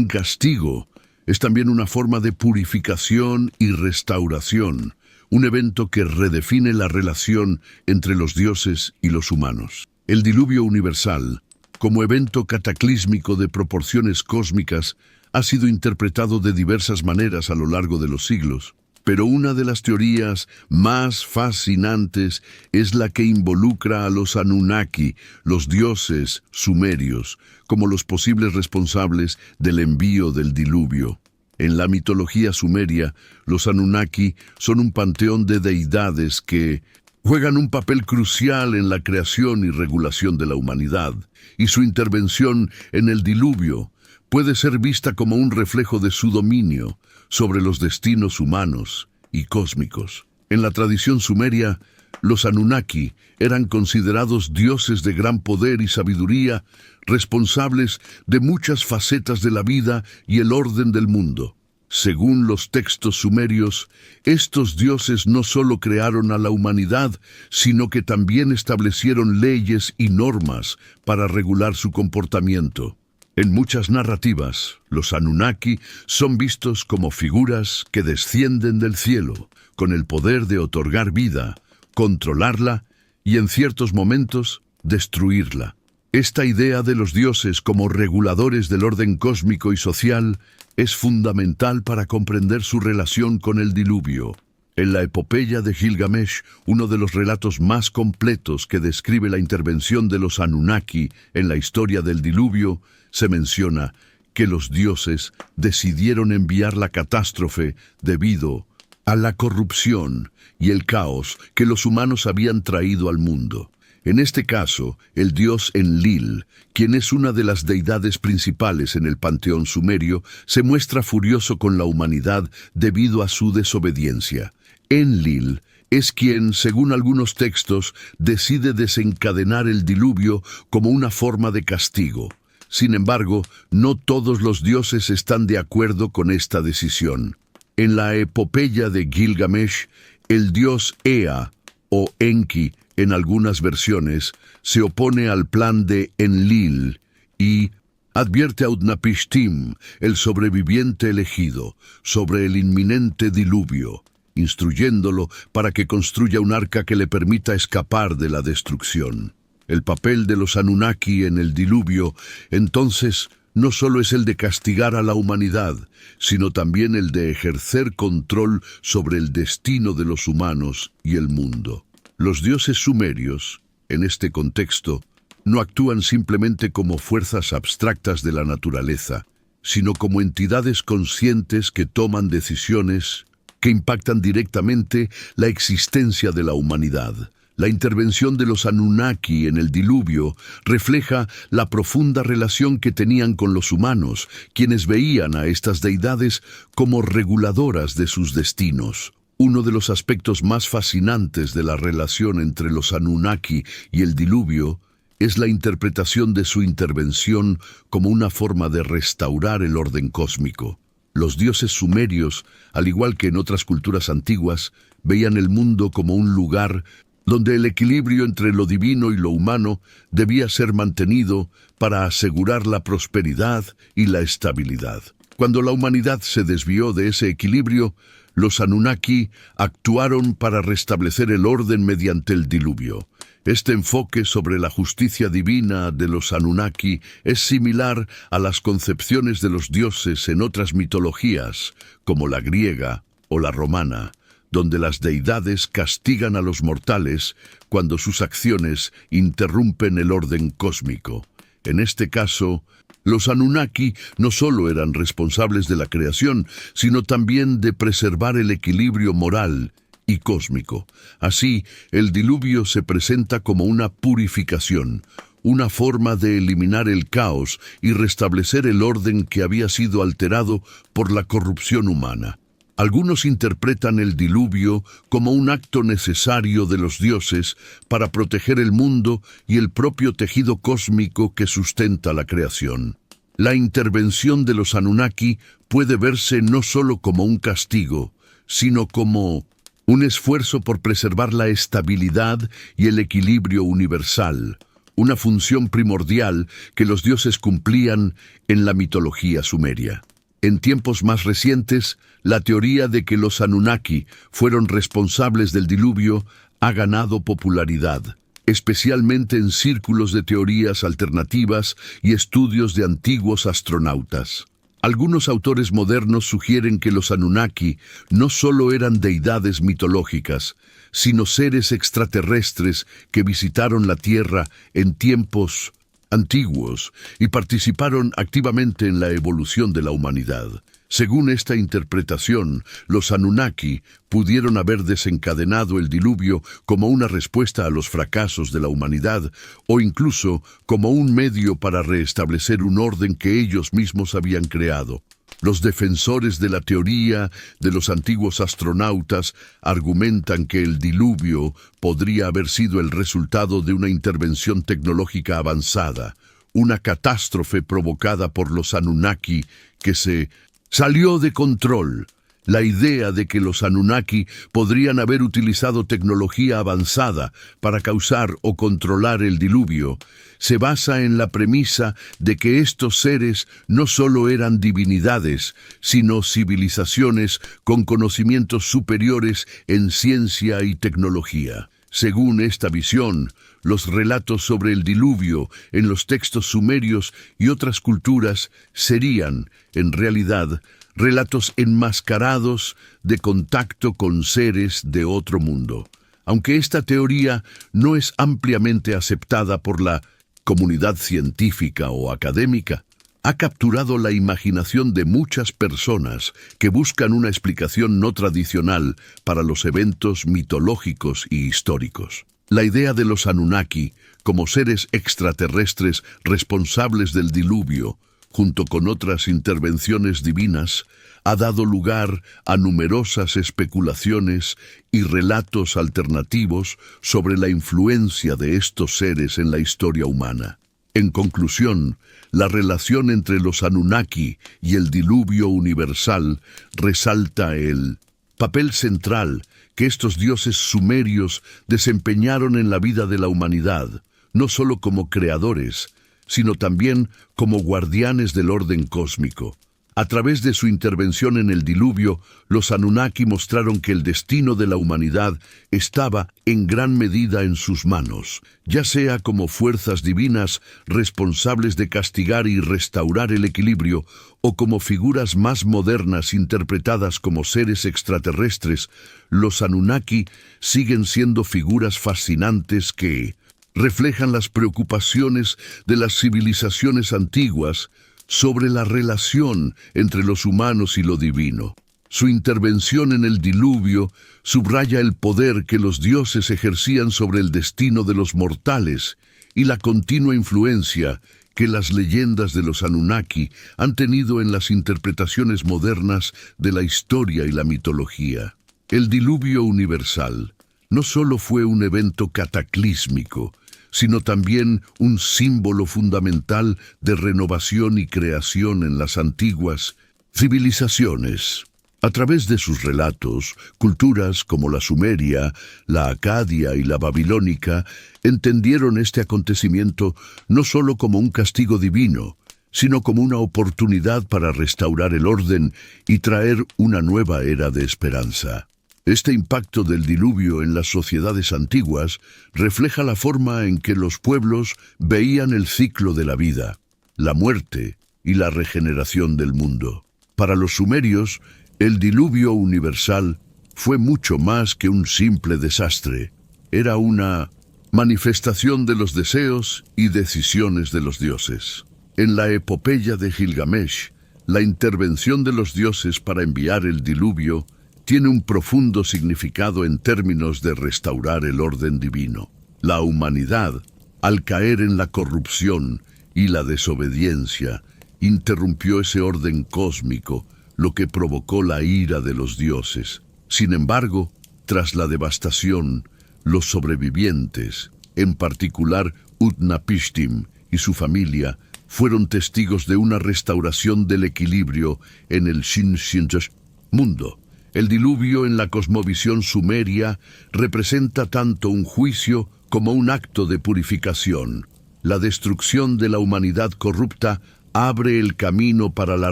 castigo, es también una forma de purificación y restauración, un evento que redefine la relación entre los dioses y los humanos. El diluvio universal, como evento cataclísmico de proporciones cósmicas, ha sido interpretado de diversas maneras a lo largo de los siglos. Pero una de las teorías más fascinantes es la que involucra a los Anunnaki, los dioses sumerios, como los posibles responsables del envío del diluvio. En la mitología sumeria, los Anunnaki son un panteón de deidades que juegan un papel crucial en la creación y regulación de la humanidad, y su intervención en el diluvio puede ser vista como un reflejo de su dominio sobre los destinos humanos y cósmicos. En la tradición sumeria, los Anunnaki eran considerados dioses de gran poder y sabiduría, responsables de muchas facetas de la vida y el orden del mundo. Según los textos sumerios, estos dioses no solo crearon a la humanidad, sino que también establecieron leyes y normas para regular su comportamiento. En muchas narrativas, los Anunnaki son vistos como figuras que descienden del cielo, con el poder de otorgar vida, controlarla y, en ciertos momentos, destruirla. Esta idea de los dioses como reguladores del orden cósmico y social es fundamental para comprender su relación con el diluvio. En la epopeya de Gilgamesh, uno de los relatos más completos que describe la intervención de los Anunnaki en la historia del diluvio, se menciona que los dioses decidieron enviar la catástrofe debido a la corrupción y el caos que los humanos habían traído al mundo. En este caso, el dios Enlil, quien es una de las deidades principales en el panteón sumerio, se muestra furioso con la humanidad debido a su desobediencia. Enlil es quien, según algunos textos, decide desencadenar el diluvio como una forma de castigo. Sin embargo, no todos los dioses están de acuerdo con esta decisión. En la epopeya de Gilgamesh, el dios Ea, o Enki, en algunas versiones, se opone al plan de Enlil y advierte a Utnapishtim, el sobreviviente elegido, sobre el inminente diluvio, instruyéndolo para que construya un arca que le permita escapar de la destrucción. El papel de los Anunnaki en el diluvio, entonces, no solo es el de castigar a la humanidad, sino también el de ejercer control sobre el destino de los humanos y el mundo. Los dioses sumerios, en este contexto, no actúan simplemente como fuerzas abstractas de la naturaleza, sino como entidades conscientes que toman decisiones que impactan directamente la existencia de la humanidad. La intervención de los Anunnaki en el diluvio refleja la profunda relación que tenían con los humanos, quienes veían a estas deidades como reguladoras de sus destinos. Uno de los aspectos más fascinantes de la relación entre los Anunnaki y el diluvio es la interpretación de su intervención como una forma de restaurar el orden cósmico. Los dioses sumerios, al igual que en otras culturas antiguas, veían el mundo como un lugar donde el equilibrio entre lo divino y lo humano debía ser mantenido para asegurar la prosperidad y la estabilidad. Cuando la humanidad se desvió de ese equilibrio, los Anunnaki actuaron para restablecer el orden mediante el diluvio. Este enfoque sobre la justicia divina de los Anunnaki es similar a las concepciones de los dioses en otras mitologías, como la griega o la romana, donde las deidades castigan a los mortales cuando sus acciones interrumpen el orden cósmico. En este caso, los Anunnaki no solo eran responsables de la creación, sino también de preservar el equilibrio moral y cósmico. Así, el diluvio se presenta como una purificación, una forma de eliminar el caos y restablecer el orden que había sido alterado por la corrupción humana. Algunos interpretan el diluvio como un acto necesario de los dioses para proteger el mundo y el propio tejido cósmico que sustenta la creación. La intervención de los Anunnaki puede verse no solo como un castigo, sino como un esfuerzo por preservar la estabilidad y el equilibrio universal, una función primordial que los dioses cumplían en la mitología sumeria. En tiempos más recientes, la teoría de que los Anunnaki fueron responsables del diluvio ha ganado popularidad, especialmente en círculos de teorías alternativas y estudios de antiguos astronautas. Algunos autores modernos sugieren que los Anunnaki no solo eran deidades mitológicas, sino seres extraterrestres que visitaron la Tierra en tiempos antiguos y participaron activamente en la evolución de la humanidad. Según esta interpretación, los Anunnaki pudieron haber desencadenado el diluvio como una respuesta a los fracasos de la humanidad o incluso como un medio para restablecer un orden que ellos mismos habían creado. Los defensores de la teoría de los antiguos astronautas argumentan que el diluvio podría haber sido el resultado de una intervención tecnológica avanzada, una catástrofe provocada por los Anunnaki que se salió de control. La idea de que los Anunnaki podrían haber utilizado tecnología avanzada para causar o controlar el diluvio se basa en la premisa de que estos seres no solo eran divinidades, sino civilizaciones con conocimientos superiores en ciencia y tecnología. Según esta visión, los relatos sobre el diluvio en los textos sumerios y otras culturas serían, en realidad, relatos enmascarados de contacto con seres de otro mundo. Aunque esta teoría no es ampliamente aceptada por la comunidad científica o académica, ha capturado la imaginación de muchas personas que buscan una explicación no tradicional para los eventos mitológicos y históricos. La idea de los Anunnaki como seres extraterrestres responsables del diluvio, junto con otras intervenciones divinas, ha dado lugar a numerosas especulaciones y relatos alternativos sobre la influencia de estos seres en la historia humana. En conclusión, la relación entre los Anunnaki y el diluvio universal resalta el papel central que estos dioses sumerios desempeñaron en la vida de la humanidad, no solo como creadores, sino también como guardianes del orden cósmico. A través de su intervención en el diluvio, los Anunnaki mostraron que el destino de la humanidad estaba en gran medida en sus manos, ya sea como fuerzas divinas responsables de castigar y restaurar el equilibrio, o como figuras más modernas interpretadas como seres extraterrestres. Los Anunnaki siguen siendo figuras fascinantes que reflejan las preocupaciones de las civilizaciones antiguas sobre la relación entre los humanos y lo divino. Su intervención en el diluvio subraya el poder que los dioses ejercían sobre el destino de los mortales y la continua influencia que las leyendas de los Anunnaki han tenido en las interpretaciones modernas de la historia y la mitología. El diluvio universal no solo fue un evento cataclísmico, sino también un símbolo fundamental de renovación y creación en las antiguas civilizaciones. A través de sus relatos, culturas como la sumeria, la acadia y la babilónica entendieron este acontecimiento no solo como un castigo divino, sino como una oportunidad para restaurar el orden y traer una nueva era de esperanza. Este impacto del diluvio en las sociedades antiguas refleja la forma en que los pueblos veían el ciclo de la vida, la muerte y la regeneración del mundo. Para los sumerios, el diluvio universal fue mucho más que un simple desastre. Era una manifestación de los deseos y decisiones de los dioses. En la epopeya de Gilgamesh, la intervención de los dioses para enviar el diluvio tiene un profundo significado en términos de restaurar el orden divino. La humanidad, al caer en la corrupción y la desobediencia, interrumpió ese orden cósmico, lo que provocó la ira de los dioses. Sin embargo, tras la devastación, los sobrevivientes, en particular Utnapishtim y su familia, fueron testigos de una restauración del equilibrio en el Shin-Shin-Josh mundo. El diluvio en la cosmovisión sumeria representa tanto un juicio como un acto de purificación. La destrucción de la humanidad corrupta abre el camino para la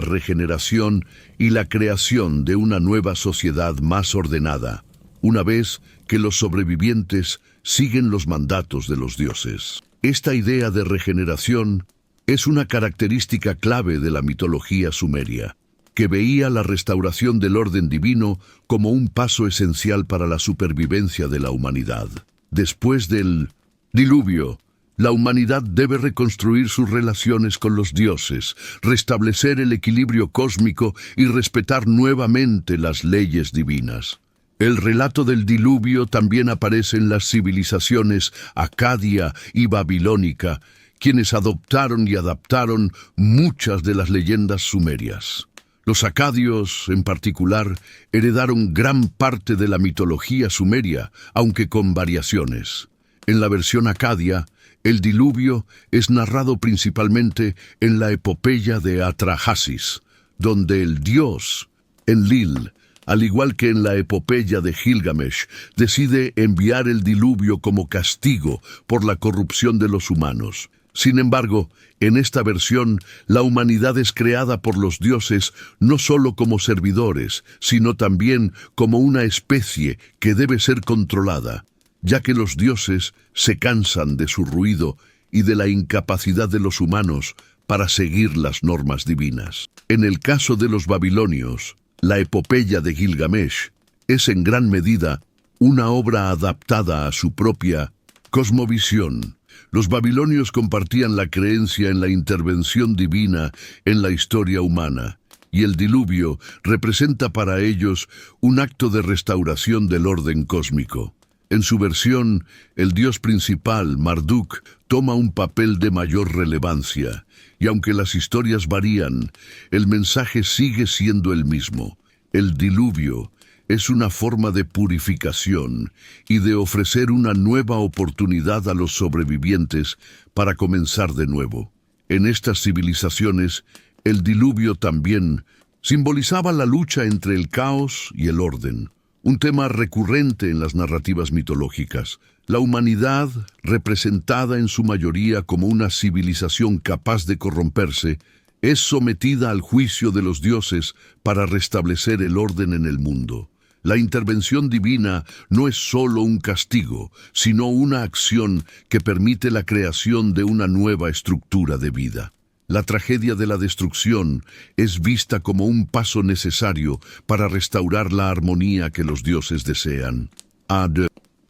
regeneración y la creación de una nueva sociedad más ordenada, una vez que los sobrevivientes siguen los mandatos de los dioses. Esta idea de regeneración es una característica clave de la mitología sumeria, que veía la restauración del orden divino como un paso esencial para la supervivencia de la humanidad. Después del diluvio, la humanidad debe reconstruir sus relaciones con los dioses, restablecer el equilibrio cósmico y respetar nuevamente las leyes divinas. El relato del diluvio también aparece en las civilizaciones acadia y babilónica, quienes adoptaron y adaptaron muchas de las leyendas sumerias. Los acadios, en particular, heredaron gran parte de la mitología sumeria, aunque con variaciones. En la versión acadia, el diluvio es narrado principalmente en la epopeya de Atrahasis, donde el dios, Enlil, al igual que en la epopeya de Gilgamesh, decide enviar el diluvio como castigo por la corrupción de los humanos. Sin embargo, en esta versión, la humanidad es creada por los dioses no solo como servidores, sino también como una especie que debe ser controlada, ya que los dioses se cansan de su ruido y de la incapacidad de los humanos para seguir las normas divinas. En el caso de los babilonios, la epopeya de Gilgamesh es en gran medida una obra adaptada a su propia cosmovisión. Los babilonios compartían la creencia en la intervención divina en la historia humana, y el diluvio representa para ellos un acto de restauración del orden cósmico. En su versión, el dios principal, Marduk, toma un papel de mayor relevancia, y aunque las historias varían, el mensaje sigue siendo el mismo. El diluvio es una forma de purificación y de ofrecer una nueva oportunidad a los sobrevivientes para comenzar de nuevo. En estas civilizaciones, el diluvio también simbolizaba la lucha entre el caos y el orden, un tema recurrente en las narrativas mitológicas. La humanidad, representada en su mayoría como una civilización capaz de corromperse, es sometida al juicio de los dioses para restablecer el orden en el mundo. La intervención divina no es solo un castigo, sino una acción que permite la creación de una nueva estructura de vida. La tragedia de la destrucción es vista como un paso necesario para restaurar la armonía que los dioses desean. A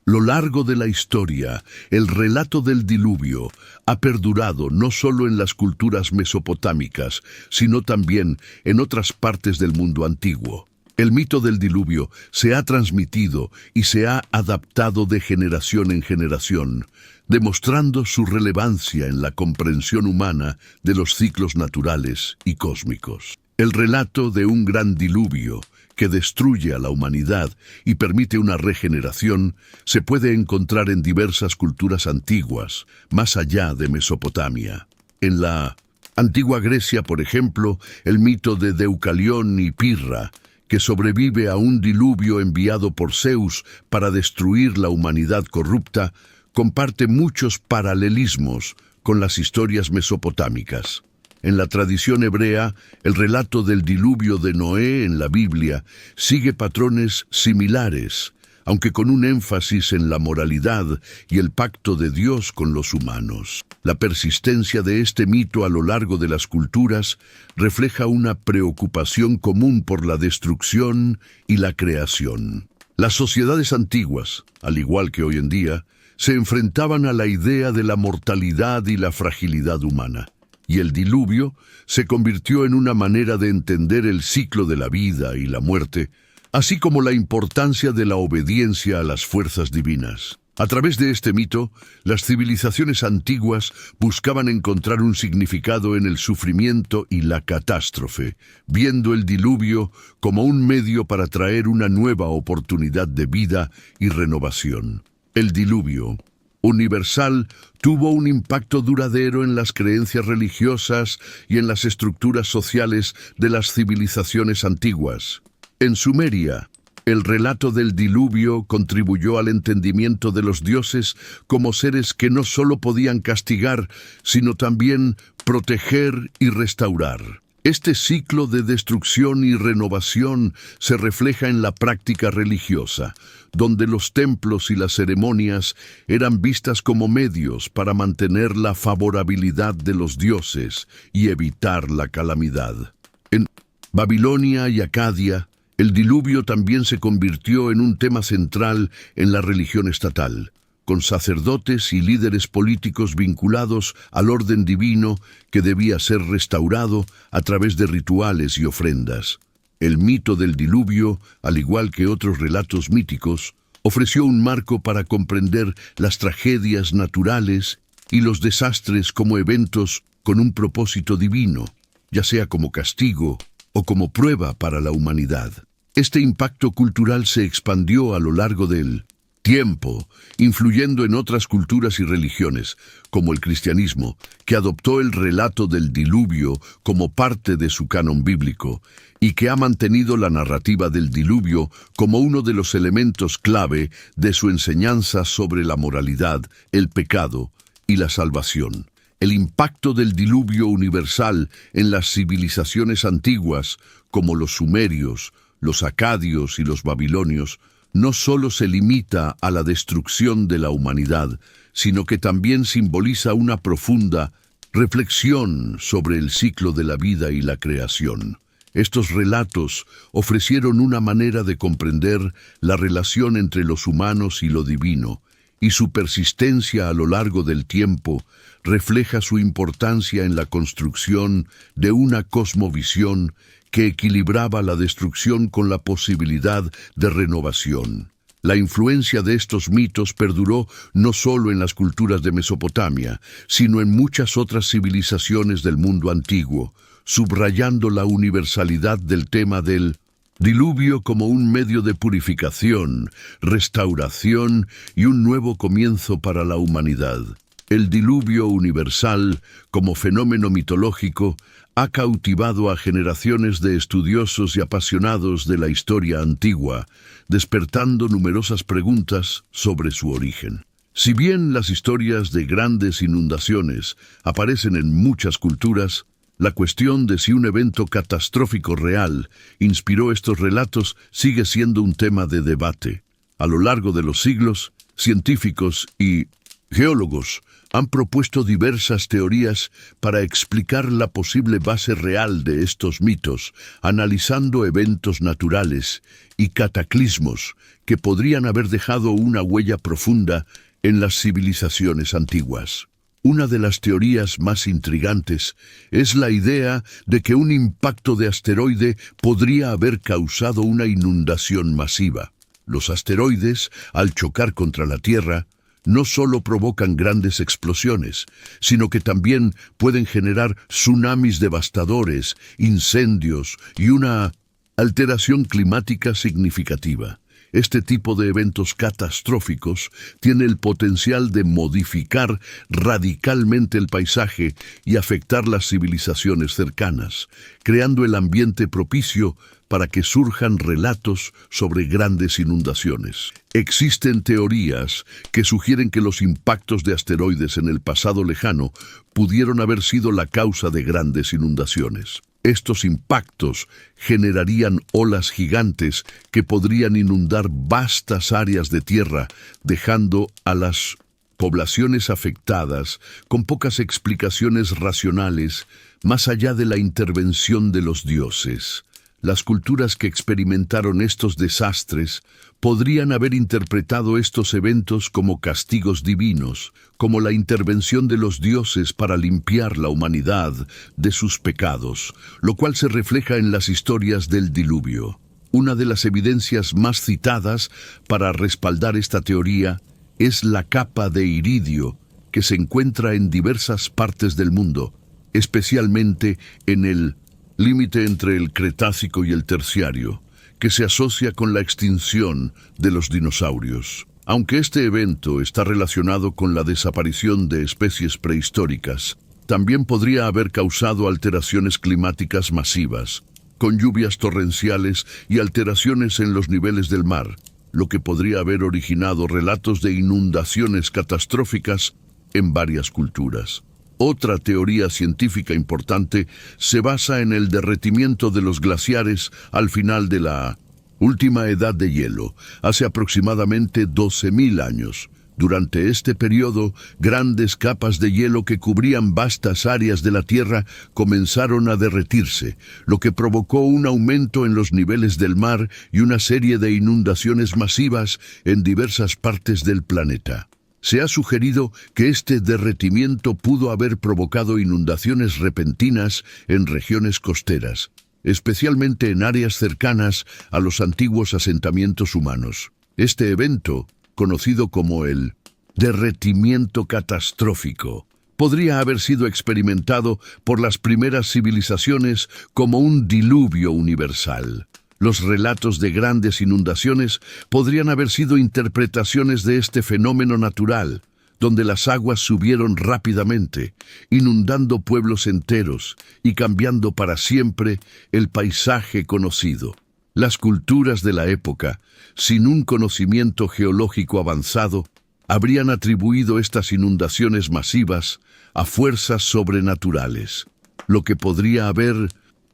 lo largo de la historia, el relato del diluvio ha perdurado no solo en las culturas mesopotámicas, sino también en otras partes del mundo antiguo. El mito del diluvio se ha transmitido y se ha adaptado de generación en generación, demostrando su relevancia en la comprensión humana de los ciclos naturales y cósmicos. El relato de un gran diluvio que destruye a la humanidad y permite una regeneración se puede encontrar en diversas culturas antiguas, más allá de Mesopotamia. En la antigua Grecia, por ejemplo, el mito de Deucalión y Pirra, que sobrevive a un diluvio enviado por Zeus para destruir la humanidad corrupta, comparte muchos paralelismos con las historias mesopotámicas. En la tradición hebrea, el relato del diluvio de Noé en la Biblia sigue patrones similares, aunque con un énfasis en la moralidad y el pacto de Dios con los humanos. La persistencia de este mito a lo largo de las culturas refleja una preocupación común por la destrucción y la creación. Las sociedades antiguas, al igual que hoy en día, se enfrentaban a la idea de la mortalidad y la fragilidad humana, y el diluvio se convirtió en una manera de entender el ciclo de la vida y la muerte, así como la importancia de la obediencia a las fuerzas divinas. A través de este mito, las civilizaciones antiguas buscaban encontrar un significado en el sufrimiento y la catástrofe, viendo el diluvio como un medio para traer una nueva oportunidad de vida y renovación. El diluvio universal tuvo un impacto duradero en las creencias religiosas y en las estructuras sociales de las civilizaciones antiguas. En Sumeria, el relato del diluvio contribuyó al entendimiento de los dioses como seres que no solo podían castigar, sino también proteger y restaurar. Este ciclo de destrucción y renovación se refleja en la práctica religiosa, donde los templos y las ceremonias eran vistas como medios para mantener la favorabilidad de los dioses y evitar la calamidad. En Babilonia y Acadia, el diluvio también se convirtió en un tema central en la religión estatal, con sacerdotes y líderes políticos vinculados al orden divino que debía ser restaurado a través de rituales y ofrendas. El mito del diluvio, al igual que otros relatos míticos, ofreció un marco para comprender las tragedias naturales y los desastres como eventos con un propósito divino, ya sea como castigo o como prueba para la humanidad. Este impacto cultural se expandió a lo largo del tiempo, influyendo en otras culturas y religiones, como el cristianismo, que adoptó el relato del diluvio como parte de su canon bíblico, y que ha mantenido la narrativa del diluvio como uno de los elementos clave de su enseñanza sobre la moralidad, el pecado y la salvación. El impacto del diluvio universal en las civilizaciones antiguas, como los sumerios, los acadios y los babilonios, no solo se limita a la destrucción de la humanidad, sino que también simboliza una profunda reflexión sobre el ciclo de la vida y la creación. Estos relatos ofrecieron una manera de comprender la relación entre los humanos y lo divino, y su persistencia a lo largo del tiempo refleja su importancia en la construcción de una cosmovisión que equilibraba la destrucción con la posibilidad de renovación. La influencia de estos mitos perduró no solo en las culturas de Mesopotamia, sino en muchas otras civilizaciones del mundo antiguo, subrayando la universalidad del tema del diluvio como un medio de purificación, restauración y un nuevo comienzo para la humanidad. El diluvio universal, como fenómeno mitológico, ha cautivado a generaciones de estudiosos y apasionados de la historia antigua, despertando numerosas preguntas sobre su origen. Si bien las historias de grandes inundaciones aparecen en muchas culturas, la cuestión de si un evento catastrófico real inspiró estos relatos sigue siendo un tema de debate. A lo largo de los siglos, científicos y geólogos han propuesto diversas teorías para explicar la posible base real de estos mitos, analizando eventos naturales y cataclismos que podrían haber dejado una huella profunda en las civilizaciones antiguas. Una de las teorías más intrigantes es la idea de que un impacto de asteroide podría haber causado una inundación masiva. Los asteroides, al chocar contra la Tierra, no solo provocan grandes explosiones, sino que también pueden generar tsunamis devastadores, incendios y una alteración climática significativa. Este tipo de eventos catastróficos tiene el potencial de modificar radicalmente el paisaje y afectar las civilizaciones cercanas, creando el ambiente propicio para que surjan relatos sobre grandes inundaciones. Existen teorías que sugieren que los impactos de asteroides en el pasado lejano pudieron haber sido la causa de grandes inundaciones. Estos impactos generarían olas gigantes que podrían inundar vastas áreas de tierra, dejando a las poblaciones afectadas con pocas explicaciones racionales más allá de la intervención de los dioses. Las culturas que experimentaron estos desastres podrían haber interpretado estos eventos como castigos divinos, como la intervención de los dioses para limpiar la humanidad de sus pecados, lo cual se refleja en las historias del diluvio. Una de las evidencias más citadas para respaldar esta teoría es la capa de iridio que se encuentra en diversas partes del mundo, especialmente en el límite entre el Cretácico y el Terciario, que se asocia con la extinción de los dinosaurios. Aunque este evento está relacionado con la desaparición de especies prehistóricas, también podría haber causado alteraciones climáticas masivas, con lluvias torrenciales y alteraciones en los niveles del mar, lo que podría haber originado relatos de inundaciones catastróficas en varias culturas. Otra teoría científica importante se basa en el derretimiento de los glaciares al final de la última edad de hielo, hace aproximadamente 12.000 años. Durante este periodo, grandes capas de hielo que cubrían vastas áreas de la Tierra comenzaron a derretirse, lo que provocó un aumento en los niveles del mar y una serie de inundaciones masivas en diversas partes del planeta. Se ha sugerido que este derretimiento pudo haber provocado inundaciones repentinas en regiones costeras, especialmente en áreas cercanas a los antiguos asentamientos humanos. Este evento, conocido como el derretimiento catastrófico, podría haber sido experimentado por las primeras civilizaciones como un diluvio universal. Los relatos de grandes inundaciones podrían haber sido interpretaciones de este fenómeno natural, donde las aguas subieron rápidamente, inundando pueblos enteros y cambiando para siempre el paisaje conocido. Las culturas de la época, sin un conocimiento geológico avanzado, habrían atribuido estas inundaciones masivas a fuerzas sobrenaturales, lo que podría haber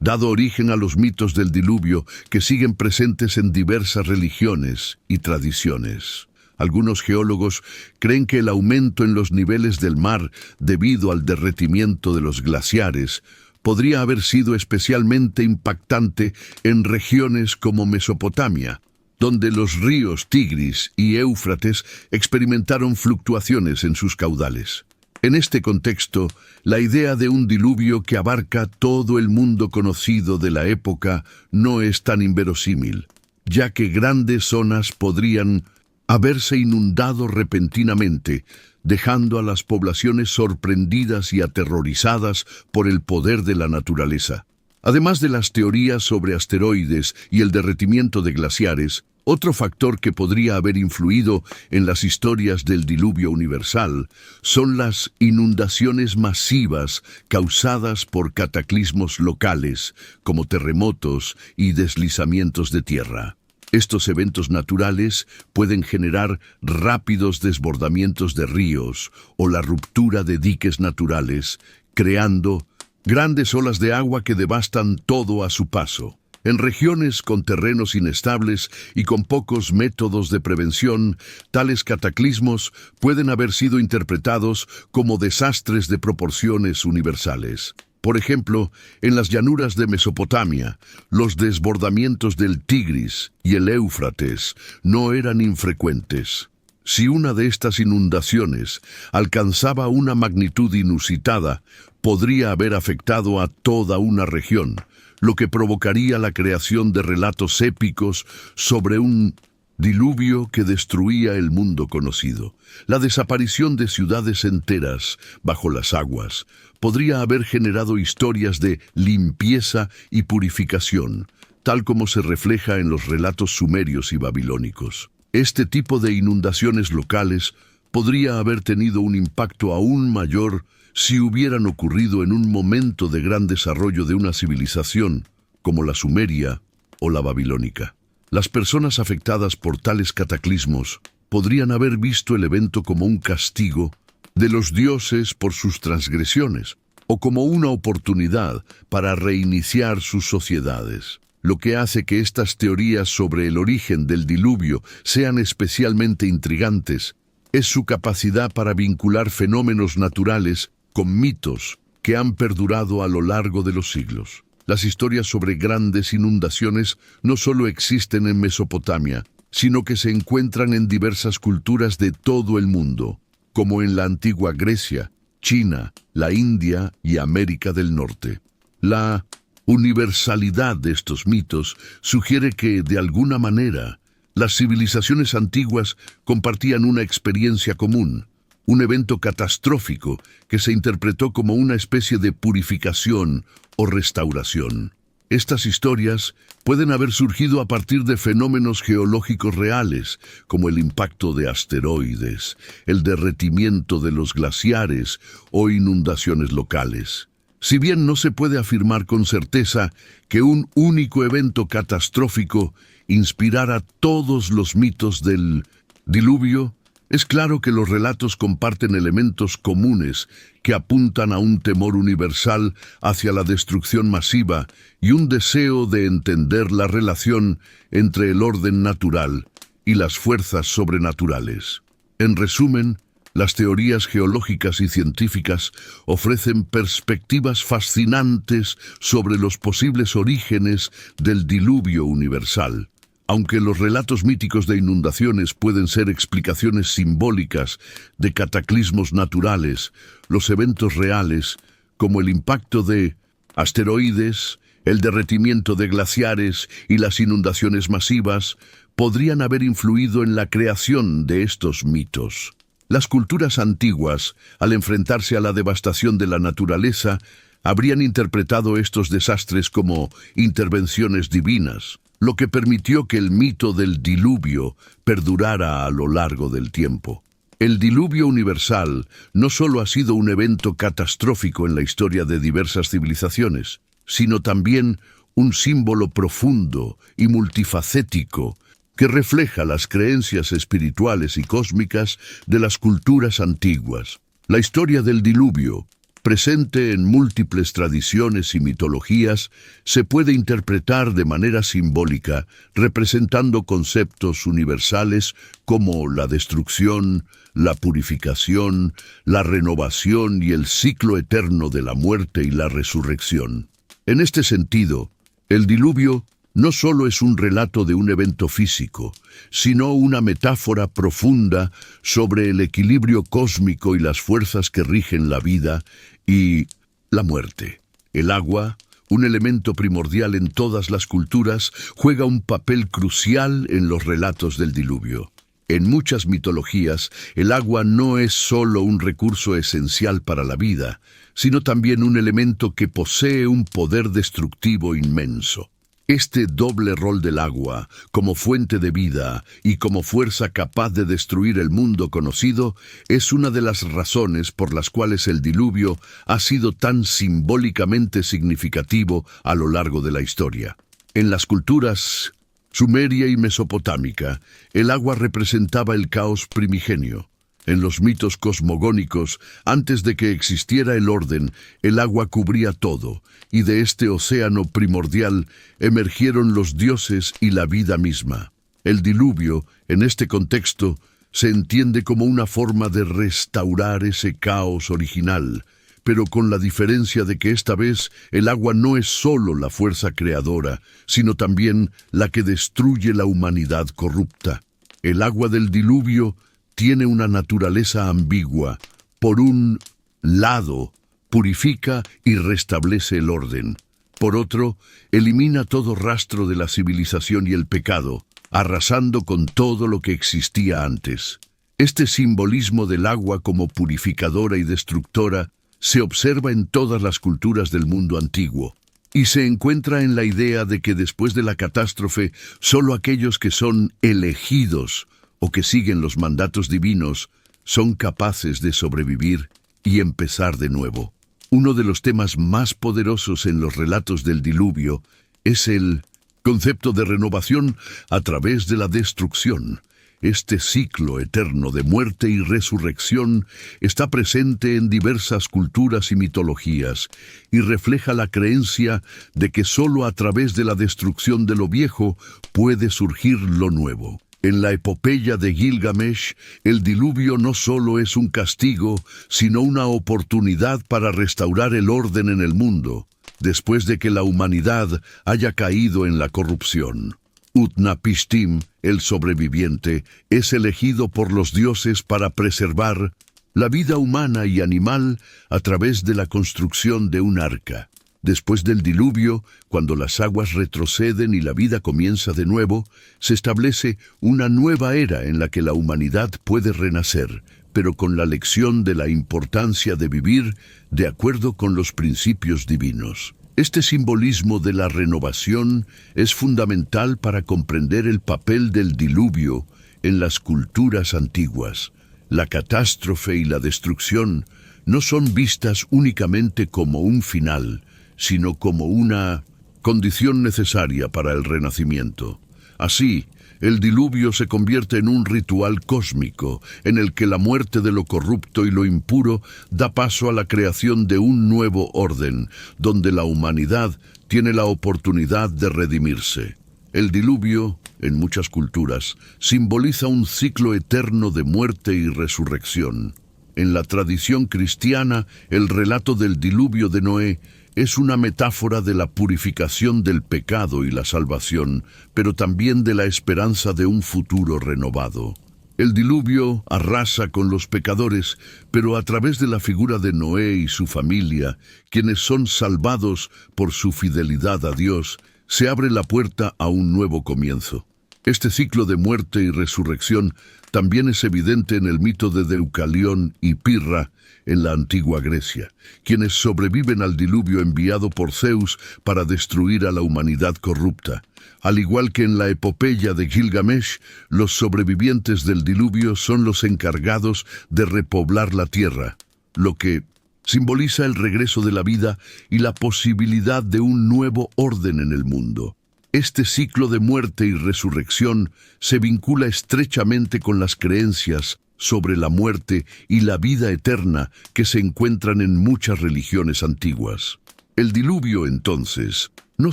dado origen a los mitos del diluvio que siguen presentes en diversas religiones y tradiciones. Algunos geólogos creen que el aumento en los niveles del mar debido al derretimiento de los glaciares podría haber sido especialmente impactante en regiones como Mesopotamia, donde los ríos Tigris y Éufrates experimentaron fluctuaciones en sus caudales. En este contexto, la idea de un diluvio que abarca todo el mundo conocido de la época no es tan inverosímil, ya que grandes zonas podrían haberse inundado repentinamente, dejando a las poblaciones sorprendidas y aterrorizadas por el poder de la naturaleza. Además de las teorías sobre asteroides y el derretimiento de glaciares, otro factor que podría haber influido en las historias del diluvio universal son las inundaciones masivas causadas por cataclismos locales, como terremotos y deslizamientos de tierra. Estos eventos naturales pueden generar rápidos desbordamientos de ríos o la ruptura de diques naturales, creando grandes olas de agua que devastan todo a su paso. En regiones con terrenos inestables y con pocos métodos de prevención, tales cataclismos pueden haber sido interpretados como desastres de proporciones universales. Por ejemplo, en las llanuras de Mesopotamia, los desbordamientos del Tigris y el Éufrates no eran infrecuentes. Si una de estas inundaciones alcanzaba una magnitud inusitada, podría haber afectado a toda una región, lo que provocaría la creación de relatos épicos sobre un diluvio que destruía el mundo conocido. La desaparición de ciudades enteras bajo las aguas podría haber generado historias de limpieza y purificación, tal como se refleja en los relatos sumerios y babilónicos. Este tipo de inundaciones locales podría haber tenido un impacto aún mayor si hubieran ocurrido en un momento de gran desarrollo de una civilización, como la sumeria o la babilónica. Las personas afectadas por tales cataclismos podrían haber visto el evento como un castigo de los dioses por sus transgresiones, o como una oportunidad para reiniciar sus sociedades. Lo que hace que estas teorías sobre el origen del diluvio sean especialmente intrigantes es su capacidad para vincular fenómenos naturales con mitos que han perdurado a lo largo de los siglos. Las historias sobre grandes inundaciones no solo existen en Mesopotamia, sino que se encuentran en diversas culturas de todo el mundo, como en la antigua Grecia, China, la India y América del Norte. La universalidad de estos mitos sugiere que, de alguna manera, las civilizaciones antiguas compartían una experiencia común, un evento catastrófico que se interpretó como una especie de purificación o restauración. Estas historias pueden haber surgido a partir de fenómenos geológicos reales, como el impacto de asteroides, el derretimiento de los glaciares o inundaciones locales. Si bien no se puede afirmar con certeza que un único evento catastrófico inspirara todos los mitos del diluvio, es claro que los relatos comparten elementos comunes que apuntan a un temor universal hacia la destrucción masiva y un deseo de entender la relación entre el orden natural y las fuerzas sobrenaturales. En resumen, las teorías geológicas y científicas ofrecen perspectivas fascinantes sobre los posibles orígenes del diluvio universal. Aunque los relatos míticos de inundaciones pueden ser explicaciones simbólicas de cataclismos naturales, los eventos reales, como el impacto de asteroides, el derretimiento de glaciares y las inundaciones masivas, podrían haber influido en la creación de estos mitos. Las culturas antiguas, al enfrentarse a la devastación de la naturaleza, habrían interpretado estos desastres como intervenciones divinas, lo que permitió que el mito del diluvio perdurara a lo largo del tiempo. El diluvio universal no solo ha sido un evento catastrófico en la historia de diversas civilizaciones, sino también un símbolo profundo y multifacético que refleja las creencias espirituales y cósmicas de las culturas antiguas. La historia del diluvio, presente en múltiples tradiciones y mitologías, se puede interpretar de manera simbólica, representando conceptos universales como la destrucción, la purificación, la renovación y el ciclo eterno de la muerte y la resurrección. En este sentido, el diluvio no solo es un relato de un evento físico, sino una metáfora profunda sobre el equilibrio cósmico y las fuerzas que rigen la vida y la muerte. El agua, un elemento primordial en todas las culturas, juega un papel crucial en los relatos del diluvio. En muchas mitologías, el agua no es solo un recurso esencial para la vida, sino también un elemento que posee un poder destructivo inmenso. Este doble rol del agua, como fuente de vida y como fuerza capaz de destruir el mundo conocido, es una de las razones por las cuales el diluvio ha sido tan simbólicamente significativo a lo largo de la historia. En las culturas sumeria y mesopotámica, el agua representaba el caos primigenio. En los mitos cosmogónicos, antes de que existiera el orden, el agua cubría todo, y de este océano primordial emergieron los dioses y la vida misma. El diluvio, en este contexto, se entiende como una forma de restaurar ese caos original, pero con la diferencia de que esta vez el agua no es solo la fuerza creadora, sino también la que destruye la humanidad corrupta. El agua del diluvio tiene una naturaleza ambigua. Por un lado, purifica y restablece el orden. Por otro, elimina todo rastro de la civilización y el pecado, arrasando con todo lo que existía antes. Este simbolismo del agua como purificadora y destructora se observa en todas las culturas del mundo antiguo. y se encuentra en la idea de que después de la catástrofe, solo aquellos que son elegidos o que siguen los mandatos divinos son capaces de sobrevivir y empezar de nuevo. Uno de los temas más poderosos en los relatos del diluvio es el concepto de renovación a través de la destrucción. Este ciclo eterno de muerte y resurrección está presente en diversas culturas y mitologías y refleja la creencia de que solo a través de la destrucción de lo viejo puede surgir lo nuevo. En la epopeya de Gilgamesh, el diluvio no solo es un castigo, sino una oportunidad para restaurar el orden en el mundo, después de que la humanidad haya caído en la corrupción. Utnapishtim, el sobreviviente, es elegido por los dioses para preservar la vida humana y animal a través de la construcción de un arca. Después del diluvio, cuando las aguas retroceden y la vida comienza de nuevo, se establece una nueva era en la que la humanidad puede renacer, pero con la lección de la importancia de vivir de acuerdo con los principios divinos. Este simbolismo de la renovación es fundamental para comprender el papel del diluvio en las culturas antiguas. La catástrofe y la destrucción no son vistas únicamente como un final, sino como una condición necesaria para el renacimiento. Así, el diluvio se convierte en un ritual cósmico, en el que la muerte de lo corrupto y lo impuro da paso a la creación de un nuevo orden, donde la humanidad tiene la oportunidad de redimirse. El diluvio, en muchas culturas, simboliza un ciclo eterno de muerte y resurrección. En la tradición cristiana, el relato del diluvio de Noé es una metáfora de la purificación del pecado y la salvación, pero también de la esperanza de un futuro renovado. El diluvio arrasa con los pecadores, pero a través de la figura de Noé y su familia, quienes son salvados por su fidelidad a Dios, se abre la puerta a un nuevo comienzo. Este ciclo de muerte y resurrección también es evidente en el mito de Deucalión y Pirra en la antigua Grecia, quienes sobreviven al diluvio enviado por Zeus para destruir a la humanidad corrupta. Al igual que en la epopeya de Gilgamesh, los sobrevivientes del diluvio son los encargados de repoblar la tierra, lo que simboliza el regreso de la vida y la posibilidad de un nuevo orden en el mundo. Este ciclo de muerte y resurrección se vincula estrechamente con las creencias sobre la muerte y la vida eterna que se encuentran en muchas religiones antiguas. El diluvio, entonces, no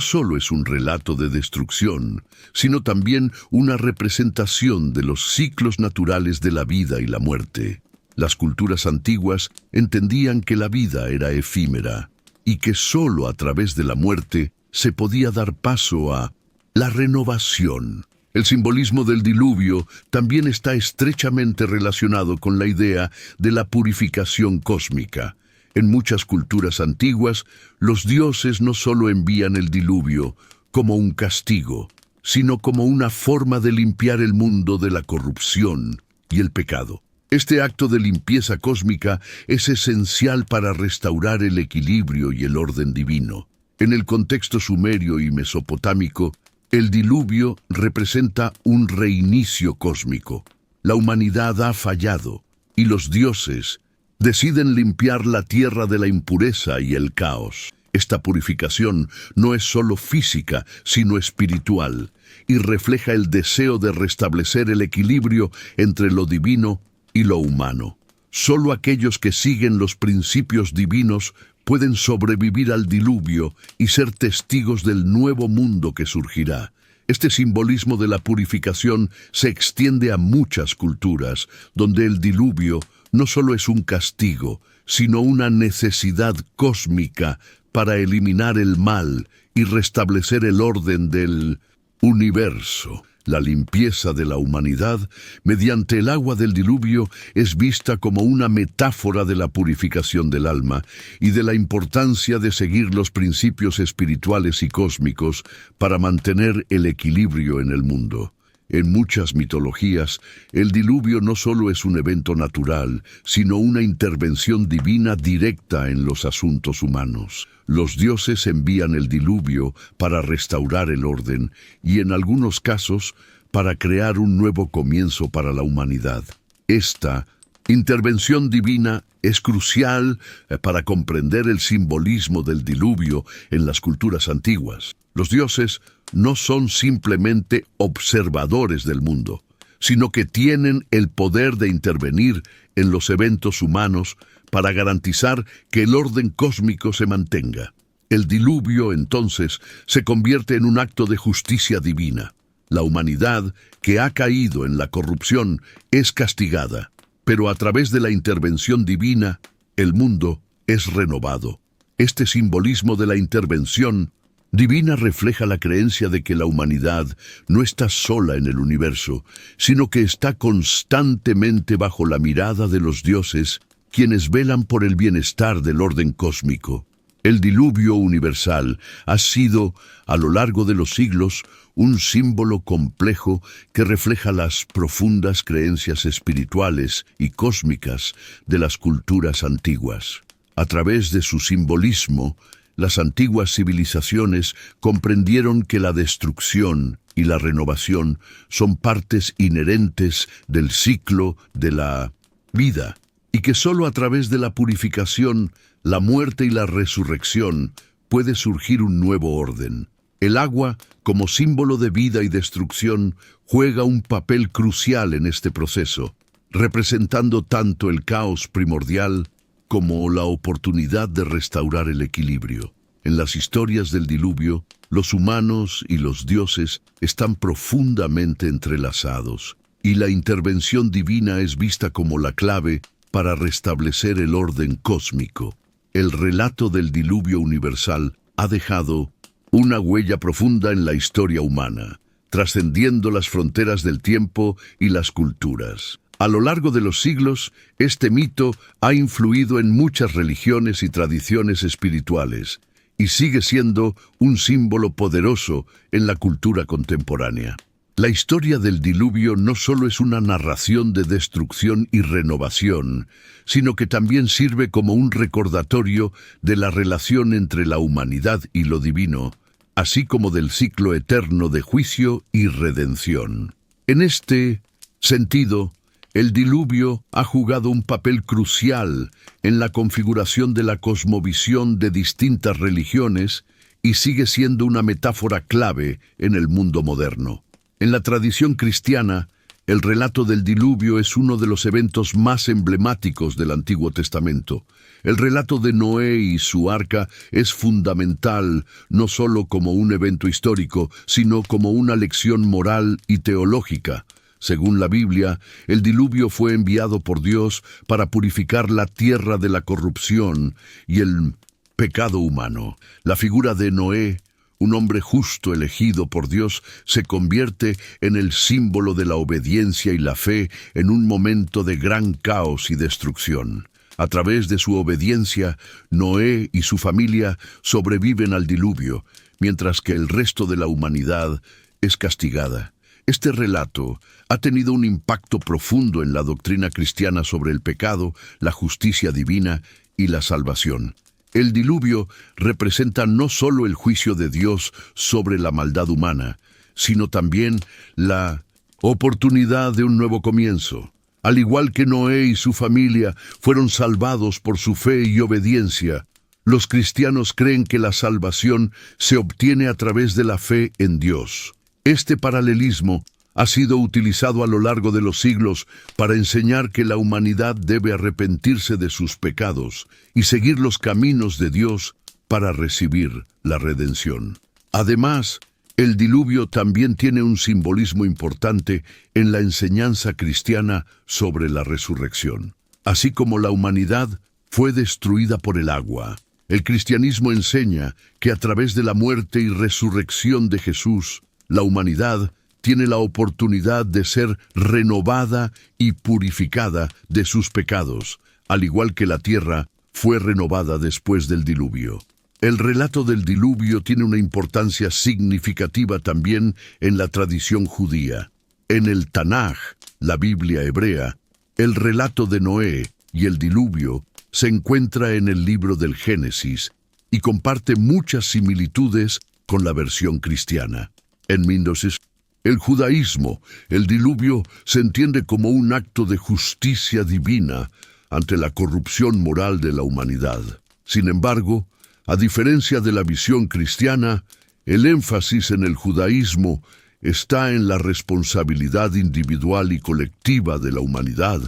solo es un relato de destrucción, sino también una representación de los ciclos naturales de la vida y la muerte. Las culturas antiguas entendían que la vida era efímera y que solo a través de la muerte se podía dar paso a la renovación. El simbolismo del diluvio también está estrechamente relacionado con la idea de la purificación cósmica. En muchas culturas antiguas, los dioses no solo envían el diluvio como un castigo, sino como una forma de limpiar el mundo de la corrupción y el pecado. Este acto de limpieza cósmica es esencial para restaurar el equilibrio y el orden divino. En el contexto sumerio y mesopotámico, el diluvio representa un reinicio cósmico. La humanidad ha fallado y los dioses deciden limpiar la tierra de la impureza y el caos. Esta purificación no es solo física, sino espiritual, y refleja el deseo de restablecer el equilibrio entre lo divino y lo humano. Solo aquellos que siguen los principios divinos pueden sobrevivir al diluvio y ser testigos del nuevo mundo que surgirá. Este simbolismo de la purificación se extiende a muchas culturas, donde el diluvio no solo es un castigo, sino una necesidad cósmica para eliminar el mal y restablecer el orden del universo. La limpieza de la humanidad mediante el agua del diluvio es vista como una metáfora de la purificación del alma y de la importancia de seguir los principios espirituales y cósmicos para mantener el equilibrio en el mundo. En muchas mitologías, el diluvio no solo es un evento natural, sino una intervención divina directa en los asuntos humanos. Los dioses envían el diluvio para restaurar el orden y, en algunos casos, para crear un nuevo comienzo para la humanidad. Esta intervención divina es crucial para comprender el simbolismo del diluvio en las culturas antiguas. Los dioses no son simplemente observadores del mundo, sino que tienen el poder de intervenir en los eventos humanos para garantizar que el orden cósmico se mantenga. El diluvio, entonces, se convierte en un acto de justicia divina. La humanidad, que ha caído en la corrupción, es castigada, pero a través de la intervención divina, el mundo es renovado. Este simbolismo de la intervención divina refleja la creencia de que la humanidad no está sola en el universo, sino que está constantemente bajo la mirada de los dioses, quienes velan por el bienestar del orden cósmico. El diluvio universal ha sido, a lo largo de los siglos, un símbolo complejo que refleja las profundas creencias espirituales y cósmicas de las culturas antiguas. A través de su simbolismo, las antiguas civilizaciones comprendieron que la destrucción y la renovación son partes inherentes del ciclo de la vida, y que solo a través de la purificación, la muerte y la resurrección puede surgir un nuevo orden. El agua, como símbolo de vida y destrucción, juega un papel crucial en este proceso, representando tanto el caos primordial como la oportunidad de restaurar el equilibrio. En las historias del diluvio, los humanos y los dioses están profundamente entrelazados, y la intervención divina es vista como la clave para restablecer el orden cósmico. El relato del diluvio universal ha dejado una huella profunda en la historia humana, trascendiendo las fronteras del tiempo y las culturas. A lo largo de los siglos, este mito ha influido en muchas religiones y tradiciones espirituales, y sigue siendo un símbolo poderoso en la cultura contemporánea. La historia del diluvio no solo es una narración de destrucción y renovación, sino que también sirve como un recordatorio de la relación entre la humanidad y lo divino, así como del ciclo eterno de juicio y redención. En este sentido, el diluvio ha jugado un papel crucial en la configuración de la cosmovisión de distintas religiones y sigue siendo una metáfora clave en el mundo moderno. En la tradición cristiana, el relato del diluvio es uno de los eventos más emblemáticos del Antiguo Testamento. El relato de Noé y su arca es fundamental no solo como un evento histórico, sino como una lección moral y teológica. Según la Biblia, el diluvio fue enviado por Dios para purificar la tierra de la corrupción y el pecado humano. La figura de Noé, un hombre justo elegido por Dios, se convierte en el símbolo de la obediencia y la fe en un momento de gran caos y destrucción. A través de su obediencia, Noé y su familia sobreviven al diluvio, mientras que el resto de la humanidad es castigada. Este relato ha tenido un impacto profundo en la doctrina cristiana sobre el pecado, la justicia divina y la salvación. El diluvio representa no solo el juicio de Dios sobre la maldad humana, sino también la oportunidad de un nuevo comienzo. Al igual que Noé y su familia fueron salvados por su fe y obediencia, los cristianos creen que la salvación se obtiene a través de la fe en Dios. Este paralelismo ha sido utilizado a lo largo de los siglos para enseñar que la humanidad debe arrepentirse de sus pecados y seguir los caminos de Dios para recibir la redención. Además, el diluvio también tiene un simbolismo importante en la enseñanza cristiana sobre la resurrección. Así como la humanidad fue destruida por el agua, el cristianismo enseña que a través de la muerte y resurrección de Jesús, la humanidad tiene la oportunidad de ser renovada y purificada de sus pecados, al igual que la tierra fue renovada después del diluvio. El relato del diluvio tiene una importancia significativa también en la tradición judía. En el Tanaj, la Biblia hebrea, el relato de Noé y el diluvio se encuentra en el libro del Génesis y comparte muchas similitudes con la versión cristiana. En Mindosis, el judaísmo, el diluvio se entiende como un acto de justicia divina ante la corrupción moral de la humanidad. Sin embargo, a diferencia de la visión cristiana, el énfasis en el judaísmo está en la responsabilidad individual y colectiva de la humanidad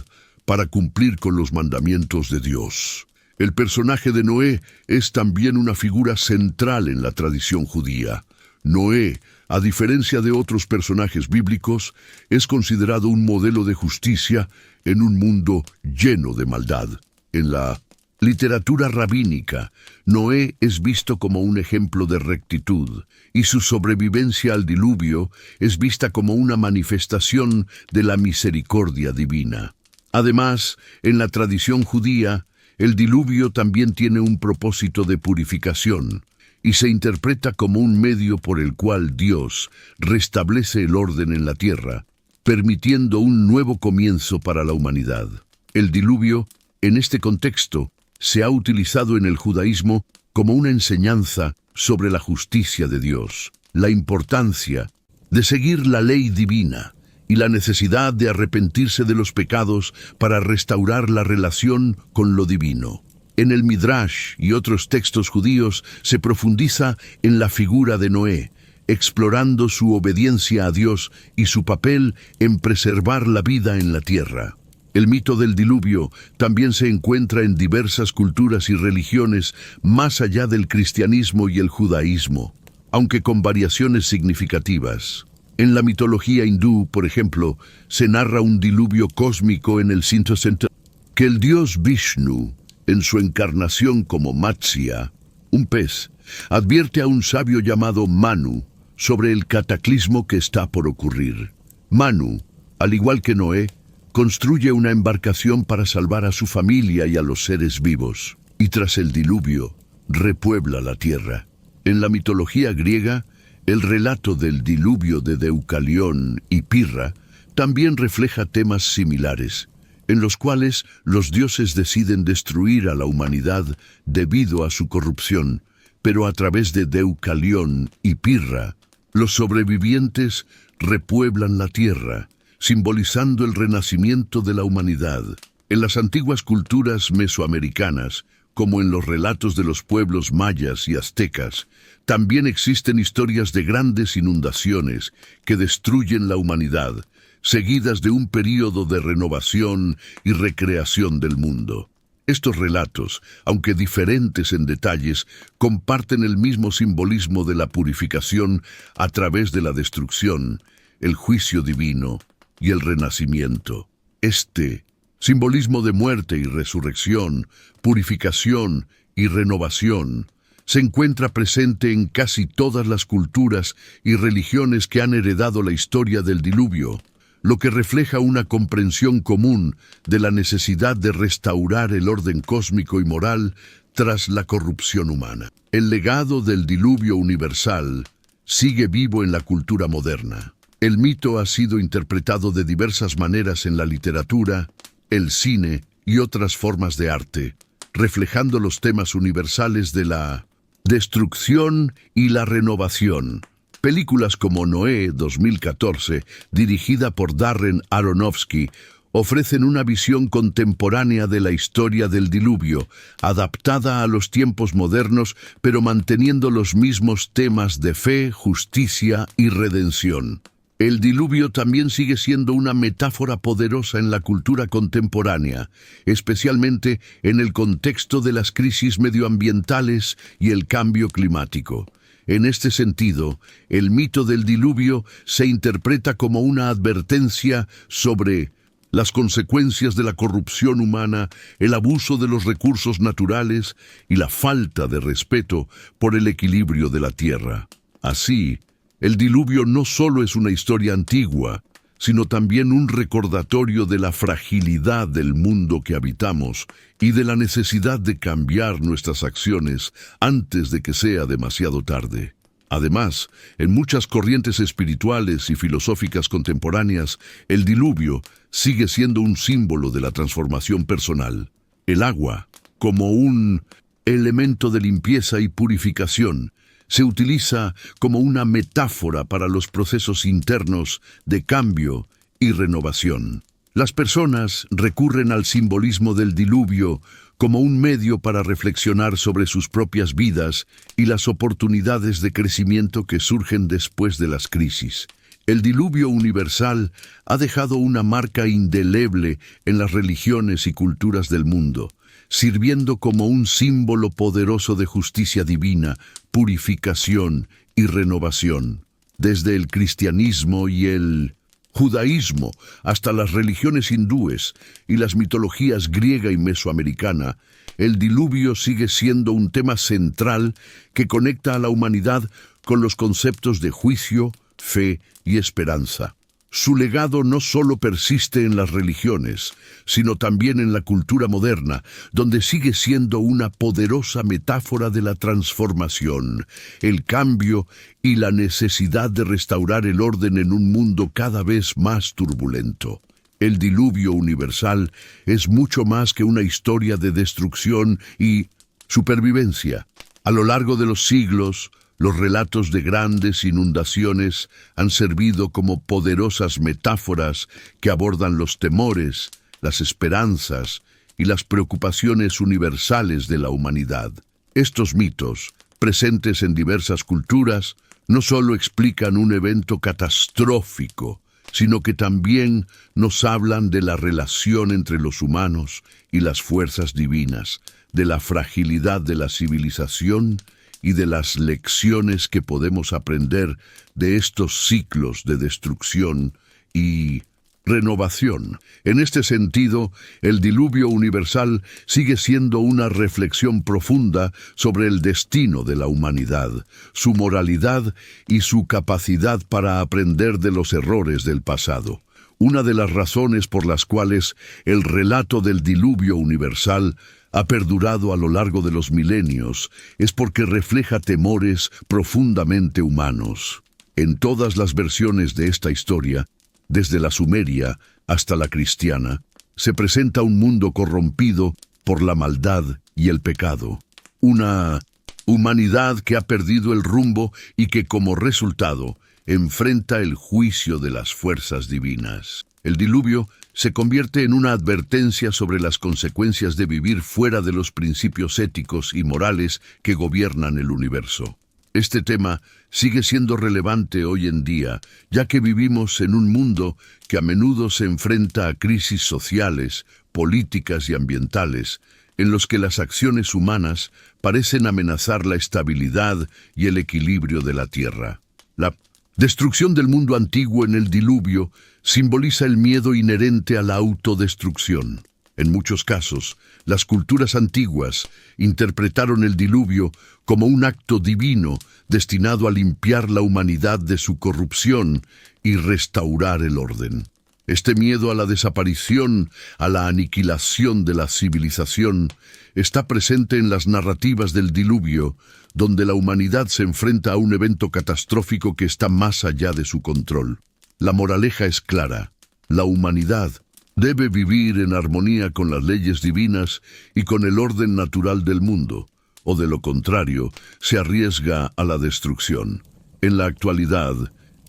para cumplir con los mandamientos de Dios. El personaje de Noé es también una figura central en la tradición judía. Noé, a diferencia de otros personajes bíblicos, es considerado un modelo de justicia en un mundo lleno de maldad. En la literatura rabínica, Noé es visto como un ejemplo de rectitud, y su sobrevivencia al diluvio es vista como una manifestación de la misericordia divina. Además, en la tradición judía, el diluvio también tiene un propósito de purificación, y se interpreta como un medio por el cual Dios restablece el orden en la tierra, permitiendo un nuevo comienzo para la humanidad. El diluvio, en este contexto, se ha utilizado en el judaísmo como una enseñanza sobre la justicia de Dios, la importancia de seguir la ley divina y la necesidad de arrepentirse de los pecados para restaurar la relación con lo divino. En el Midrash y otros textos judíos se profundiza en la figura de Noé, explorando su obediencia a Dios y su papel en preservar la vida en la tierra. El mito del diluvio también se encuentra en diversas culturas y religiones más allá del cristianismo y el judaísmo, aunque con variaciones significativas. En la mitología hindú, por ejemplo, se narra un diluvio cósmico en el cinto central, que el dios Vishnu, en su encarnación como Matsya, un pez, advierte a un sabio llamado Manu sobre el cataclismo que está por ocurrir. Manu, al igual que Noé, construye una embarcación para salvar a su familia y a los seres vivos, y tras el diluvio, repuebla la tierra. En la mitología griega, el relato del diluvio de Deucalión y Pirra también refleja temas similares, en los cuales los dioses deciden destruir a la humanidad debido a su corrupción, pero a través de Deucalión y Pirra, los sobrevivientes repueblan la tierra, simbolizando el renacimiento de la humanidad. En las antiguas culturas mesoamericanas, como en los relatos de los pueblos mayas y aztecas, también existen historias de grandes inundaciones que destruyen la humanidad, seguidas de un período de renovación y recreación del mundo. Estos relatos, aunque diferentes en detalles, comparten el mismo simbolismo de la purificación a través de la destrucción, el juicio divino y el renacimiento. Este simbolismo de muerte y resurrección, purificación y renovación, se encuentra presente en casi todas las culturas y religiones que han heredado la historia del diluvio, lo que refleja una comprensión común de la necesidad de restaurar el orden cósmico y moral tras la corrupción humana. El legado del diluvio universal sigue vivo en la cultura moderna. El mito ha sido interpretado de diversas maneras en la literatura, el cine y otras formas de arte, reflejando los temas universales de la destrucción y la renovación. Películas como Noé 2014, dirigida por Darren Aronofsky, ofrecen una visión contemporánea de la historia del diluvio, adaptada a los tiempos modernos, pero manteniendo los mismos temas de fe, justicia y redención. El diluvio también sigue siendo una metáfora poderosa en la cultura contemporánea, especialmente en el contexto de las crisis medioambientales y el cambio climático. En este sentido, el mito del diluvio se interpreta como una advertencia sobre las consecuencias de la corrupción humana, el abuso de los recursos naturales y la falta de respeto por el equilibrio de la tierra. Así, el diluvio no solo es una historia antigua, sino también un recordatorio de la fragilidad del mundo que habitamos y de la necesidad de cambiar nuestras acciones antes de que sea demasiado tarde. Además, en muchas corrientes espirituales y filosóficas contemporáneas, el diluvio sigue siendo un símbolo de la transformación personal. El agua, como un elemento de limpieza y purificación, se utiliza como una metáfora para los procesos internos de cambio y renovación. Las personas recurren al simbolismo del diluvio como un medio para reflexionar sobre sus propias vidas y las oportunidades de crecimiento que surgen después de las crisis. El diluvio universal ha dejado una marca indeleble en las religiones y culturas del mundo, sirviendo como un símbolo poderoso de justicia divina, purificación y renovación. Desde el cristianismo y el judaísmo hasta las religiones hindúes y las mitologías griega y mesoamericana, el diluvio sigue siendo un tema central que conecta a la humanidad con los conceptos de juicio, fe y esperanza. Su legado no solo persiste en las religiones, sino también en la cultura moderna, donde sigue siendo una poderosa metáfora de la transformación, el cambio y la necesidad de restaurar el orden en un mundo cada vez más turbulento. El diluvio universal es mucho más que una historia de destrucción y supervivencia. A lo largo de los siglos, los relatos de grandes inundaciones han servido como poderosas metáforas que abordan los temores, las esperanzas y las preocupaciones universales de la humanidad. Estos mitos, presentes en diversas culturas, no solo explican un evento catastrófico, sino que también nos hablan de la relación entre los humanos y las fuerzas divinas, de la fragilidad de la civilización y de las lecciones que podemos aprender de estos ciclos de destrucción y renovación. En este sentido, el diluvio universal sigue siendo una reflexión profunda sobre el destino de la humanidad, su moralidad y su capacidad para aprender de los errores del pasado. Una de las razones por las cuales el relato del diluvio universal ha perdurado a lo largo de los milenios es porque refleja temores profundamente humanos. En todas las versiones de esta historia, desde la sumeria hasta la cristiana, se presenta un mundo corrompido por la maldad y el pecado. Una humanidad que ha perdido el rumbo y que como resultado enfrenta el juicio de las fuerzas divinas. El diluvio se convierte en una advertencia sobre las consecuencias de vivir fuera de los principios éticos y morales que gobiernan el universo. Este tema sigue siendo relevante hoy en día, ya que vivimos en un mundo que a menudo se enfrenta a crisis sociales, políticas y ambientales, en los que las acciones humanas parecen amenazar la estabilidad y el equilibrio de la Tierra. La destrucción del mundo antiguo en el diluvio simboliza el miedo inherente a la autodestrucción. En muchos casos, las culturas antiguas interpretaron el diluvio como un acto divino destinado a limpiar la humanidad de su corrupción y restaurar el orden. Este miedo a la desaparición, a la aniquilación de la civilización, está presente en las narrativas del diluvio, donde la humanidad se enfrenta a un evento catastrófico que está más allá de su control. La moraleja es clara: la humanidad debe vivir en armonía con las leyes divinas y con el orden natural del mundo, o de lo contrario, se arriesga a la destrucción. En la actualidad,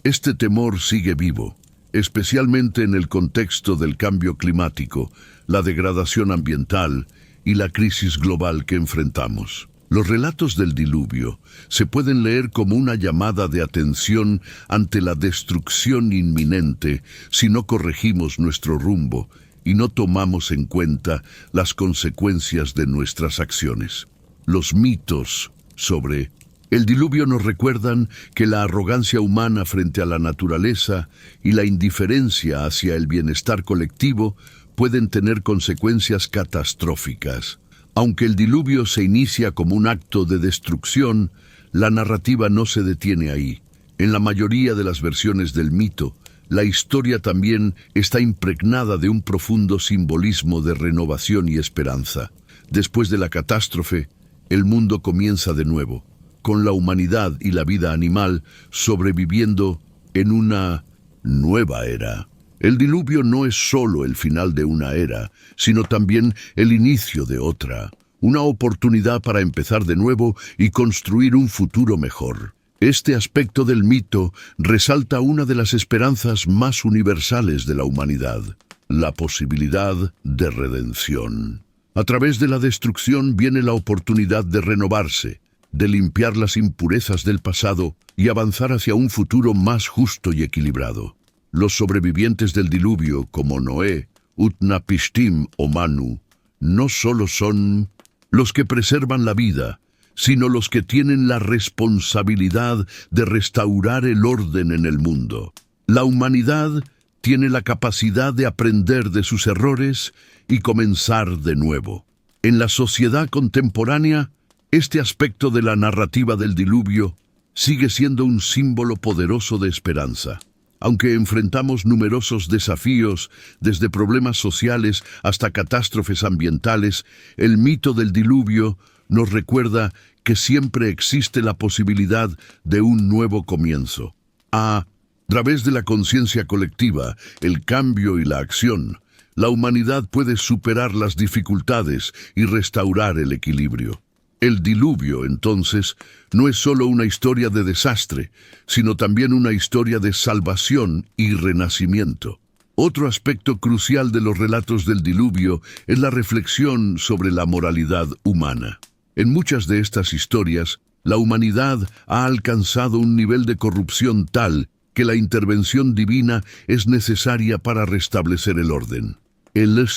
este temor sigue vivo, especialmente en el contexto del cambio climático, la degradación ambiental y la crisis global que enfrentamos. Los relatos del diluvio se pueden leer como una llamada de atención ante la destrucción inminente si no corregimos nuestro rumbo y no tomamos en cuenta las consecuencias de nuestras acciones. Los mitos sobre el diluvio nos recuerdan que la arrogancia humana frente a la naturaleza y la indiferencia hacia el bienestar colectivo pueden tener consecuencias catastróficas. Aunque el diluvio se inicia como un acto de destrucción, la narrativa no se detiene ahí. En la mayoría de las versiones del mito, la historia también está impregnada de un profundo simbolismo de renovación y esperanza. Después de la catástrofe, el mundo comienza de nuevo, con la humanidad y la vida animal sobreviviendo en una nueva era. El diluvio no es solo el final de una era, sino también el inicio de otra, una oportunidad para empezar de nuevo y construir un futuro mejor. Este aspecto del mito resalta una de las esperanzas más universales de la humanidad, la posibilidad de redención. A través de la destrucción viene la oportunidad de renovarse, de limpiar las impurezas del pasado y avanzar hacia un futuro más justo y equilibrado. Los sobrevivientes del diluvio, como Noé, Utnapishtim o Manu, no solo son los que preservan la vida, sino los que tienen la responsabilidad de restaurar el orden en el mundo. La humanidad tiene la capacidad de aprender de sus errores y comenzar de nuevo. En la sociedad contemporánea, este aspecto de la narrativa del diluvio sigue siendo un símbolo poderoso de esperanza. Aunque enfrentamos numerosos desafíos, desde problemas sociales hasta catástrofes ambientales, el mito del diluvio nos recuerda que siempre existe la posibilidad de un nuevo comienzo. A través de la conciencia colectiva, el cambio y la acción, la humanidad puede superar las dificultades y restaurar el equilibrio. El diluvio, entonces, no es solo una historia de desastre, sino también una historia de salvación y renacimiento. Otro aspecto crucial de los relatos del diluvio es la reflexión sobre la moralidad humana. En muchas de estas historias, la humanidad ha alcanzado un nivel de corrupción tal que la intervención divina es necesaria para restablecer el orden. El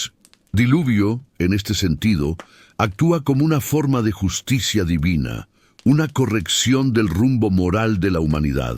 diluvio, en este sentido, actúa como una forma de justicia divina, una corrección del rumbo moral de la humanidad.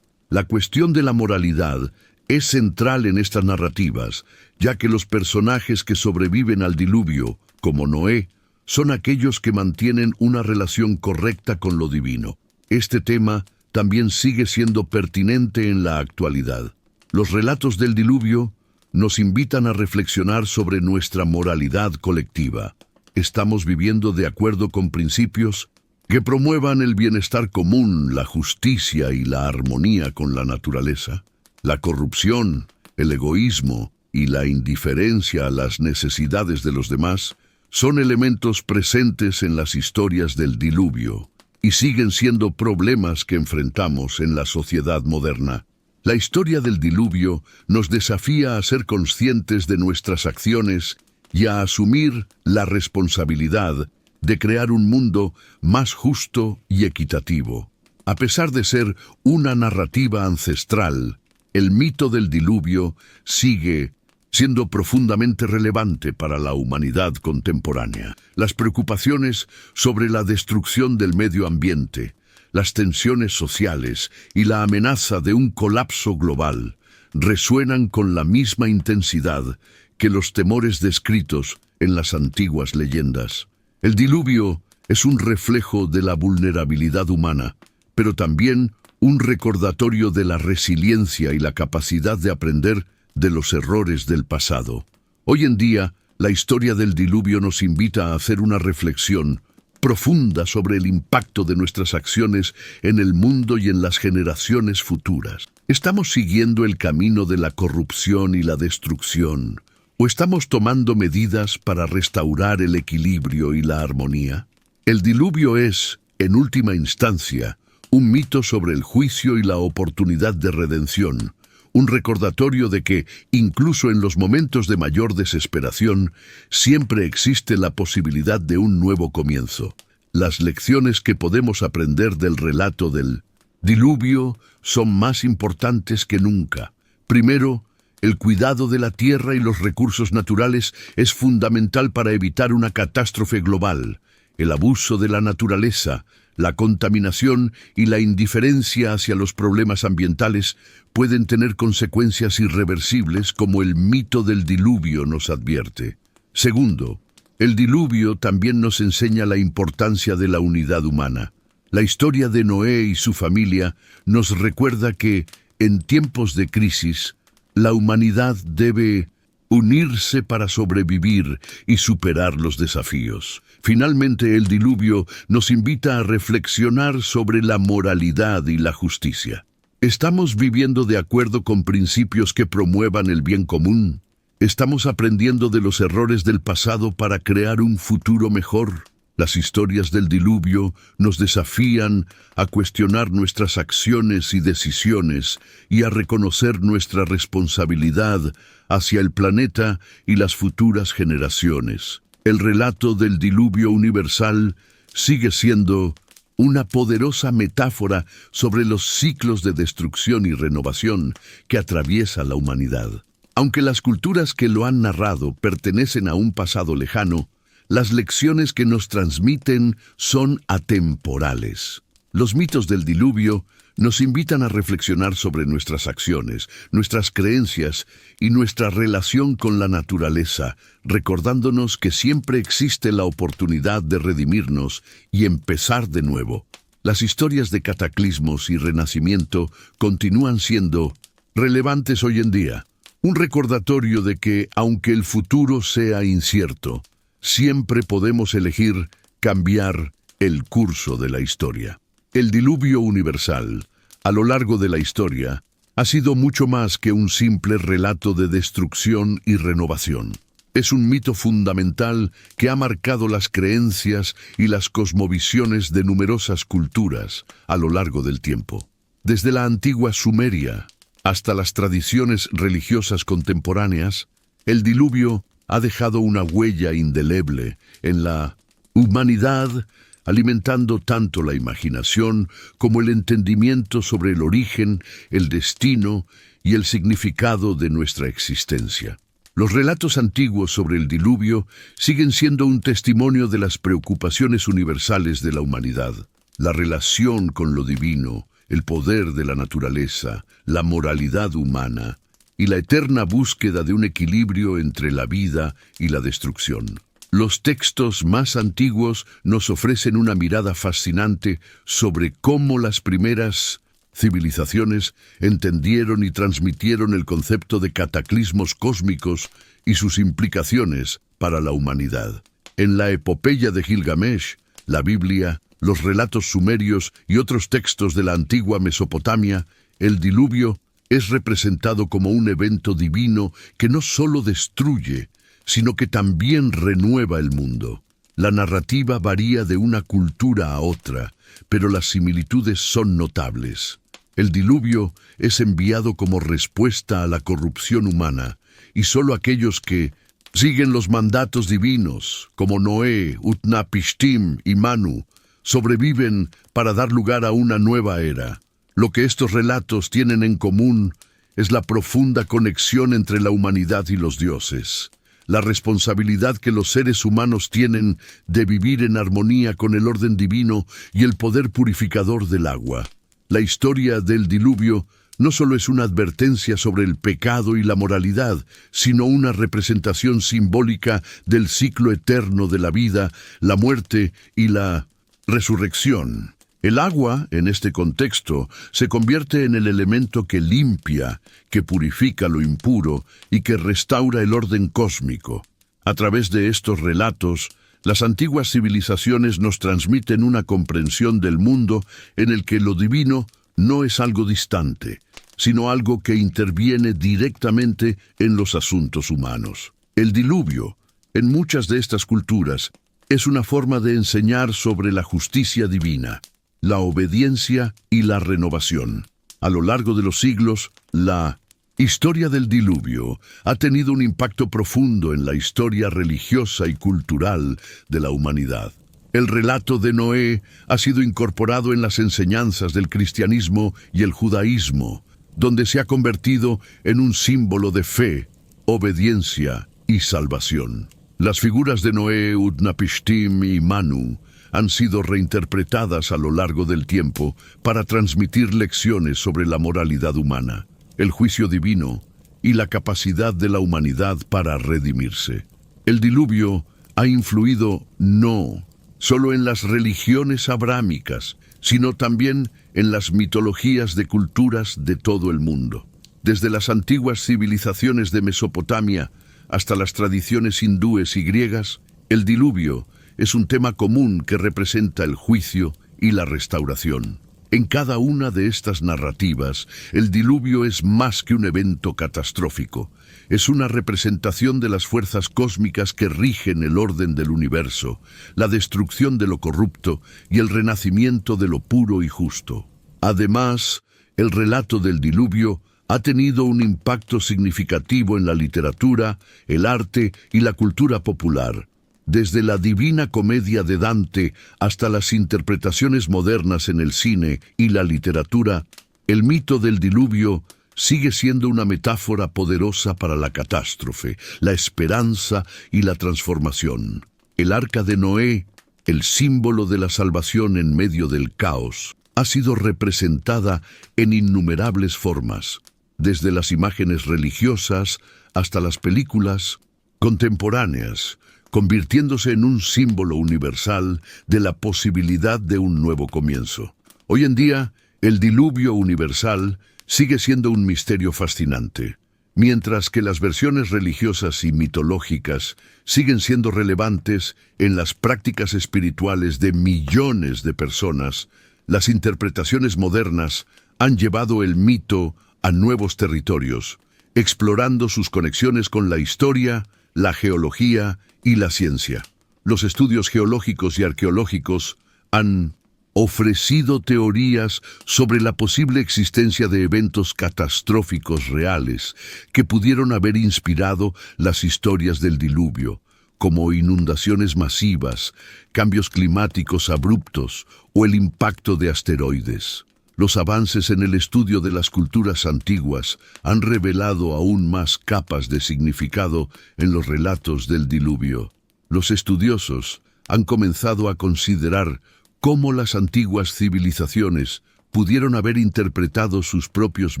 La cuestión de la moralidad es central en estas narrativas, ya que los personajes que sobreviven al diluvio, como Noé, son aquellos que mantienen una relación correcta con lo divino. Este tema también sigue siendo pertinente en la actualidad. Los relatos del diluvio nos invitan a reflexionar sobre nuestra moralidad colectiva. ¿Estamos viviendo de acuerdo con principios que promuevan el bienestar común, la justicia y la armonía con la naturaleza? La corrupción, el egoísmo y la indiferencia a las necesidades de los demás son elementos presentes en las historias del diluvio y siguen siendo problemas que enfrentamos en la sociedad moderna. La historia del diluvio nos desafía a ser conscientes de nuestras acciones y a asumir la responsabilidad de crear un mundo más justo y equitativo. A pesar de ser una narrativa ancestral, el mito del diluvio sigue siendo profundamente relevante para la humanidad contemporánea. Las preocupaciones sobre la destrucción del medio ambiente, las tensiones sociales y la amenaza de un colapso global resuenan con la misma intensidad que los temores descritos en las antiguas leyendas. El diluvio es un reflejo de la vulnerabilidad humana, pero también un recordatorio de la resiliencia y la capacidad de aprender de los errores del pasado. Hoy en día, la historia del diluvio nos invita a hacer una reflexión profunda sobre el impacto de nuestras acciones en el mundo y en las generaciones futuras. ¿Estamos siguiendo el camino de la corrupción y la destrucción? ¿O estamos tomando medidas para restaurar el equilibrio y la armonía? El diluvio es, en última instancia, un mito sobre el juicio y la oportunidad de redención, un recordatorio de que, incluso en los momentos de mayor desesperación, siempre existe la posibilidad de un nuevo comienzo. Las lecciones que podemos aprender del relato del diluvio son más importantes que nunca. Primero, el cuidado de la tierra y los recursos naturales es fundamental para evitar una catástrofe global. El abuso de la naturaleza, la contaminación y la indiferencia hacia los problemas ambientales pueden tener consecuencias irreversibles, como el mito del diluvio nos advierte. Segundo, el diluvio también nos enseña la importancia de la unidad humana. La historia de Noé y su familia nos recuerda que, en tiempos de crisis, la humanidad debe unirse para sobrevivir y superar los desafíos. Finalmente, el diluvio nos invita a reflexionar sobre la moralidad y la justicia. ¿Estamos viviendo de acuerdo con principios que promuevan el bien común? ¿Estamos aprendiendo de los errores del pasado para crear un futuro mejor? Las historias del diluvio nos desafían a cuestionar nuestras acciones y decisiones y a reconocer nuestra responsabilidad hacia el planeta y las futuras generaciones. El relato del diluvio universal sigue siendo una poderosa metáfora sobre los ciclos de destrucción y renovación que atraviesa la humanidad. Aunque las culturas que lo han narrado pertenecen a un pasado lejano, las lecciones que nos transmiten son atemporales. Los mitos del diluvio nos invitan a reflexionar sobre nuestras acciones, nuestras creencias y nuestra relación con la naturaleza, recordándonos que siempre existe la oportunidad de redimirnos y empezar de nuevo. Las historias de cataclismos y renacimiento continúan siendo relevantes hoy en día. Un recordatorio de que, aunque el futuro sea incierto, siempre podemos elegir cambiar el curso de la historia. El diluvio universal, a lo largo de la historia, ha sido mucho más que un simple relato de destrucción y renovación. Es un mito fundamental que ha marcado las creencias y las cosmovisiones de numerosas culturas a lo largo del tiempo. Desde la antigua Sumeria hasta las tradiciones religiosas contemporáneas, el diluvio ha dejado una huella indeleble en la humanidad, alimentando tanto la imaginación como el entendimiento sobre el origen, el destino y el significado de nuestra existencia. Los relatos antiguos sobre el diluvio siguen siendo un testimonio de las preocupaciones universales de la humanidad, la relación con lo divino, el poder de la naturaleza, la moralidad humana y la eterna búsqueda de un equilibrio entre la vida y la destrucción. Los textos más antiguos nos ofrecen una mirada fascinante sobre cómo las primeras civilizaciones entendieron y transmitieron el concepto de cataclismos cósmicos y sus implicaciones para la humanidad. En la epopeya de Gilgamesh, la Biblia, los relatos sumerios y otros textos de la antigua Mesopotamia, el diluvio es representado como un evento divino que no solo destruye, sino que también renueva el mundo. La narrativa varía de una cultura a otra, pero las similitudes son notables. El diluvio es enviado como respuesta a la corrupción humana, y solo aquellos que siguen los mandatos divinos, como Noé, Utnapishtim y Manu, sobreviven para dar lugar a una nueva era. Lo que estos relatos tienen en común es la profunda conexión entre la humanidad y los dioses, la responsabilidad que los seres humanos tienen de vivir en armonía con el orden divino y el poder purificador del agua. La historia del diluvio no solo es una advertencia sobre el pecado y la moralidad, sino una representación simbólica del ciclo eterno de la vida, la muerte y la resurrección. El agua, en este contexto, se convierte en el elemento que limpia, que purifica lo impuro y que restaura el orden cósmico. A través de estos relatos, las antiguas civilizaciones nos transmiten una comprensión del mundo en el que lo divino no es algo distante, sino algo que interviene directamente en los asuntos humanos. El diluvio, en muchas de estas culturas, es una forma de enseñar sobre la justicia divina, la obediencia y la renovación. A lo largo de los siglos, la historia del diluvio ha tenido un impacto profundo en la historia religiosa y cultural de la humanidad. El relato de Noé ha sido incorporado en las enseñanzas del cristianismo y el judaísmo, donde se ha convertido en un símbolo de fe, obediencia y salvación. Las figuras de Noé, Utnapishtim y Manu han sido reinterpretadas a lo largo del tiempo para transmitir lecciones sobre la moralidad humana, el juicio divino y la capacidad de la humanidad para redimirse. El diluvio ha influido no solo en las religiones abrámicas, sino también en las mitologías de culturas de todo el mundo. Desde las antiguas civilizaciones de Mesopotamia hasta las tradiciones hindúes y griegas, el diluvio es un tema común que representa el juicio y la restauración. En cada una de estas narrativas, el diluvio es más que un evento catastrófico. Es una representación de las fuerzas cósmicas que rigen el orden del universo, la destrucción de lo corrupto y el renacimiento de lo puro y justo. Además, el relato del diluvio ha tenido un impacto significativo en la literatura, el arte y la cultura popular. Desde la Divina Comedia de Dante hasta las interpretaciones modernas en el cine y la literatura, el mito del diluvio sigue siendo una metáfora poderosa para la catástrofe, la esperanza y la transformación. El Arca de Noé, el símbolo de la salvación en medio del caos, ha sido representada en innumerables formas, desde las imágenes religiosas hasta las películas contemporáneas, convirtiéndose en un símbolo universal de la posibilidad de un nuevo comienzo. Hoy en día, el diluvio universal sigue siendo un misterio fascinante, mientras que las versiones religiosas y mitológicas siguen siendo relevantes en las prácticas espirituales de millones de personas. Las interpretaciones modernas han llevado el mito a nuevos territorios, explorando sus conexiones con la historia, la geología y la ciencia. Los estudios geológicos y arqueológicos han ofrecido teorías sobre la posible existencia de eventos catastróficos reales que pudieron haber inspirado las historias del diluvio, como inundaciones masivas, cambios climáticos abruptos o el impacto de asteroides. Los avances en el estudio de las culturas antiguas han revelado aún más capas de significado en los relatos del diluvio. Los estudiosos han comenzado a considerar cómo las antiguas civilizaciones pudieron haber interpretado sus propios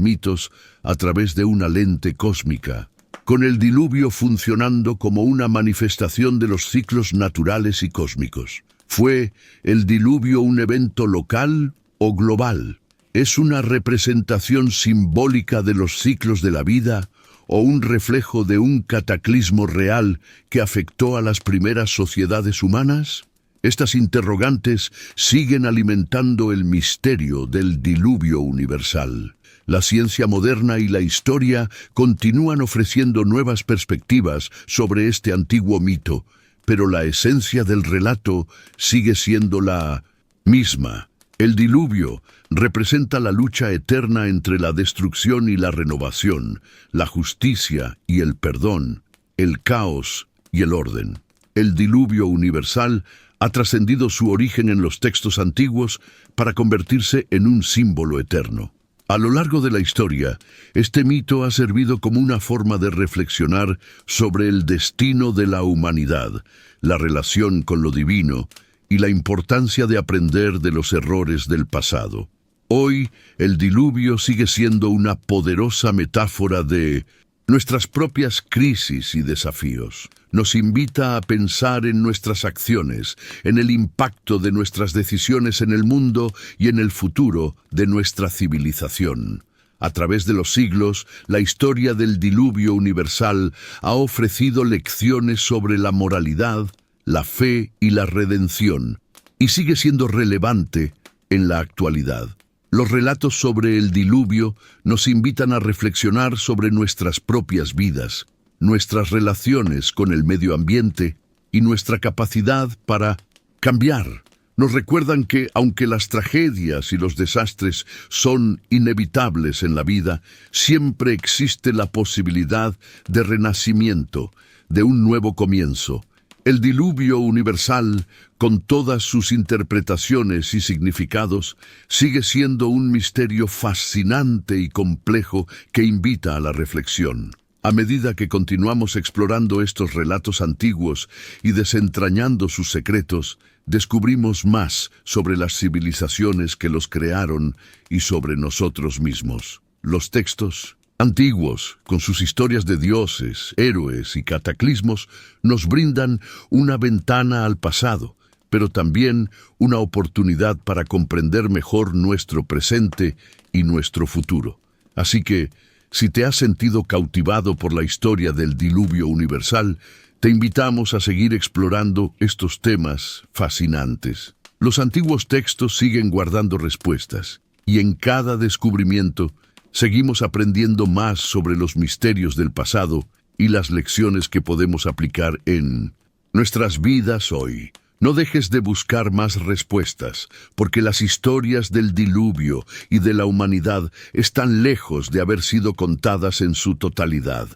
mitos a través de una lente cósmica, con el diluvio funcionando como una manifestación de los ciclos naturales y cósmicos. ¿Fue el diluvio un evento local o global? ¿Es una representación simbólica de los ciclos de la vida o un reflejo de un cataclismo real que afectó a las primeras sociedades humanas? Estas interrogantes siguen alimentando el misterio del diluvio universal. La ciencia moderna y la historia continúan ofreciendo nuevas perspectivas sobre este antiguo mito, pero la esencia del relato sigue siendo la misma. El diluvio representa la lucha eterna entre la destrucción y la renovación, la justicia y el perdón, el caos y el orden. El diluvio universal ha trascendido su origen en los textos antiguos para convertirse en un símbolo eterno. A lo largo de la historia, este mito ha servido como una forma de reflexionar sobre el destino de la humanidad, la relación con lo divino y la importancia de aprender de los errores del pasado. Hoy, el diluvio sigue siendo una poderosa metáfora de nuestras propias crisis y desafíos. Nos invita a pensar en nuestras acciones, en el impacto de nuestras decisiones en el mundo y en el futuro de nuestra civilización. A través de los siglos, la historia del diluvio universal ha ofrecido lecciones sobre la moralidad, la fe y la redención, y sigue siendo relevante en la actualidad. Los relatos sobre el diluvio nos invitan a reflexionar sobre nuestras propias vidas, nuestras relaciones con el medio ambiente y nuestra capacidad para cambiar. Nos recuerdan que, aunque las tragedias y los desastres son inevitables en la vida, siempre existe la posibilidad de renacimiento, de un nuevo comienzo. El diluvio universal, con todas sus interpretaciones y significados, sigue siendo un misterio fascinante y complejo que invita a la reflexión. A medida que continuamos explorando estos relatos antiguos y desentrañando sus secretos, descubrimos más sobre las civilizaciones que los crearon y sobre nosotros mismos. Los textos antiguos, con sus historias de dioses, héroes y cataclismos, nos brindan una ventana al pasado, pero también una oportunidad para comprender mejor nuestro presente y nuestro futuro. Así que, Si te has sentido cautivado por la historia del diluvio universal, te invitamos a seguir explorando estos temas fascinantes. Los antiguos textos siguen guardando respuestas, y en cada descubrimiento seguimos aprendiendo más sobre los misterios del pasado y las lecciones que podemos aplicar en nuestras vidas hoy. No dejes de buscar más respuestas, porque las historias del diluvio y de la humanidad están lejos de haber sido contadas en su totalidad.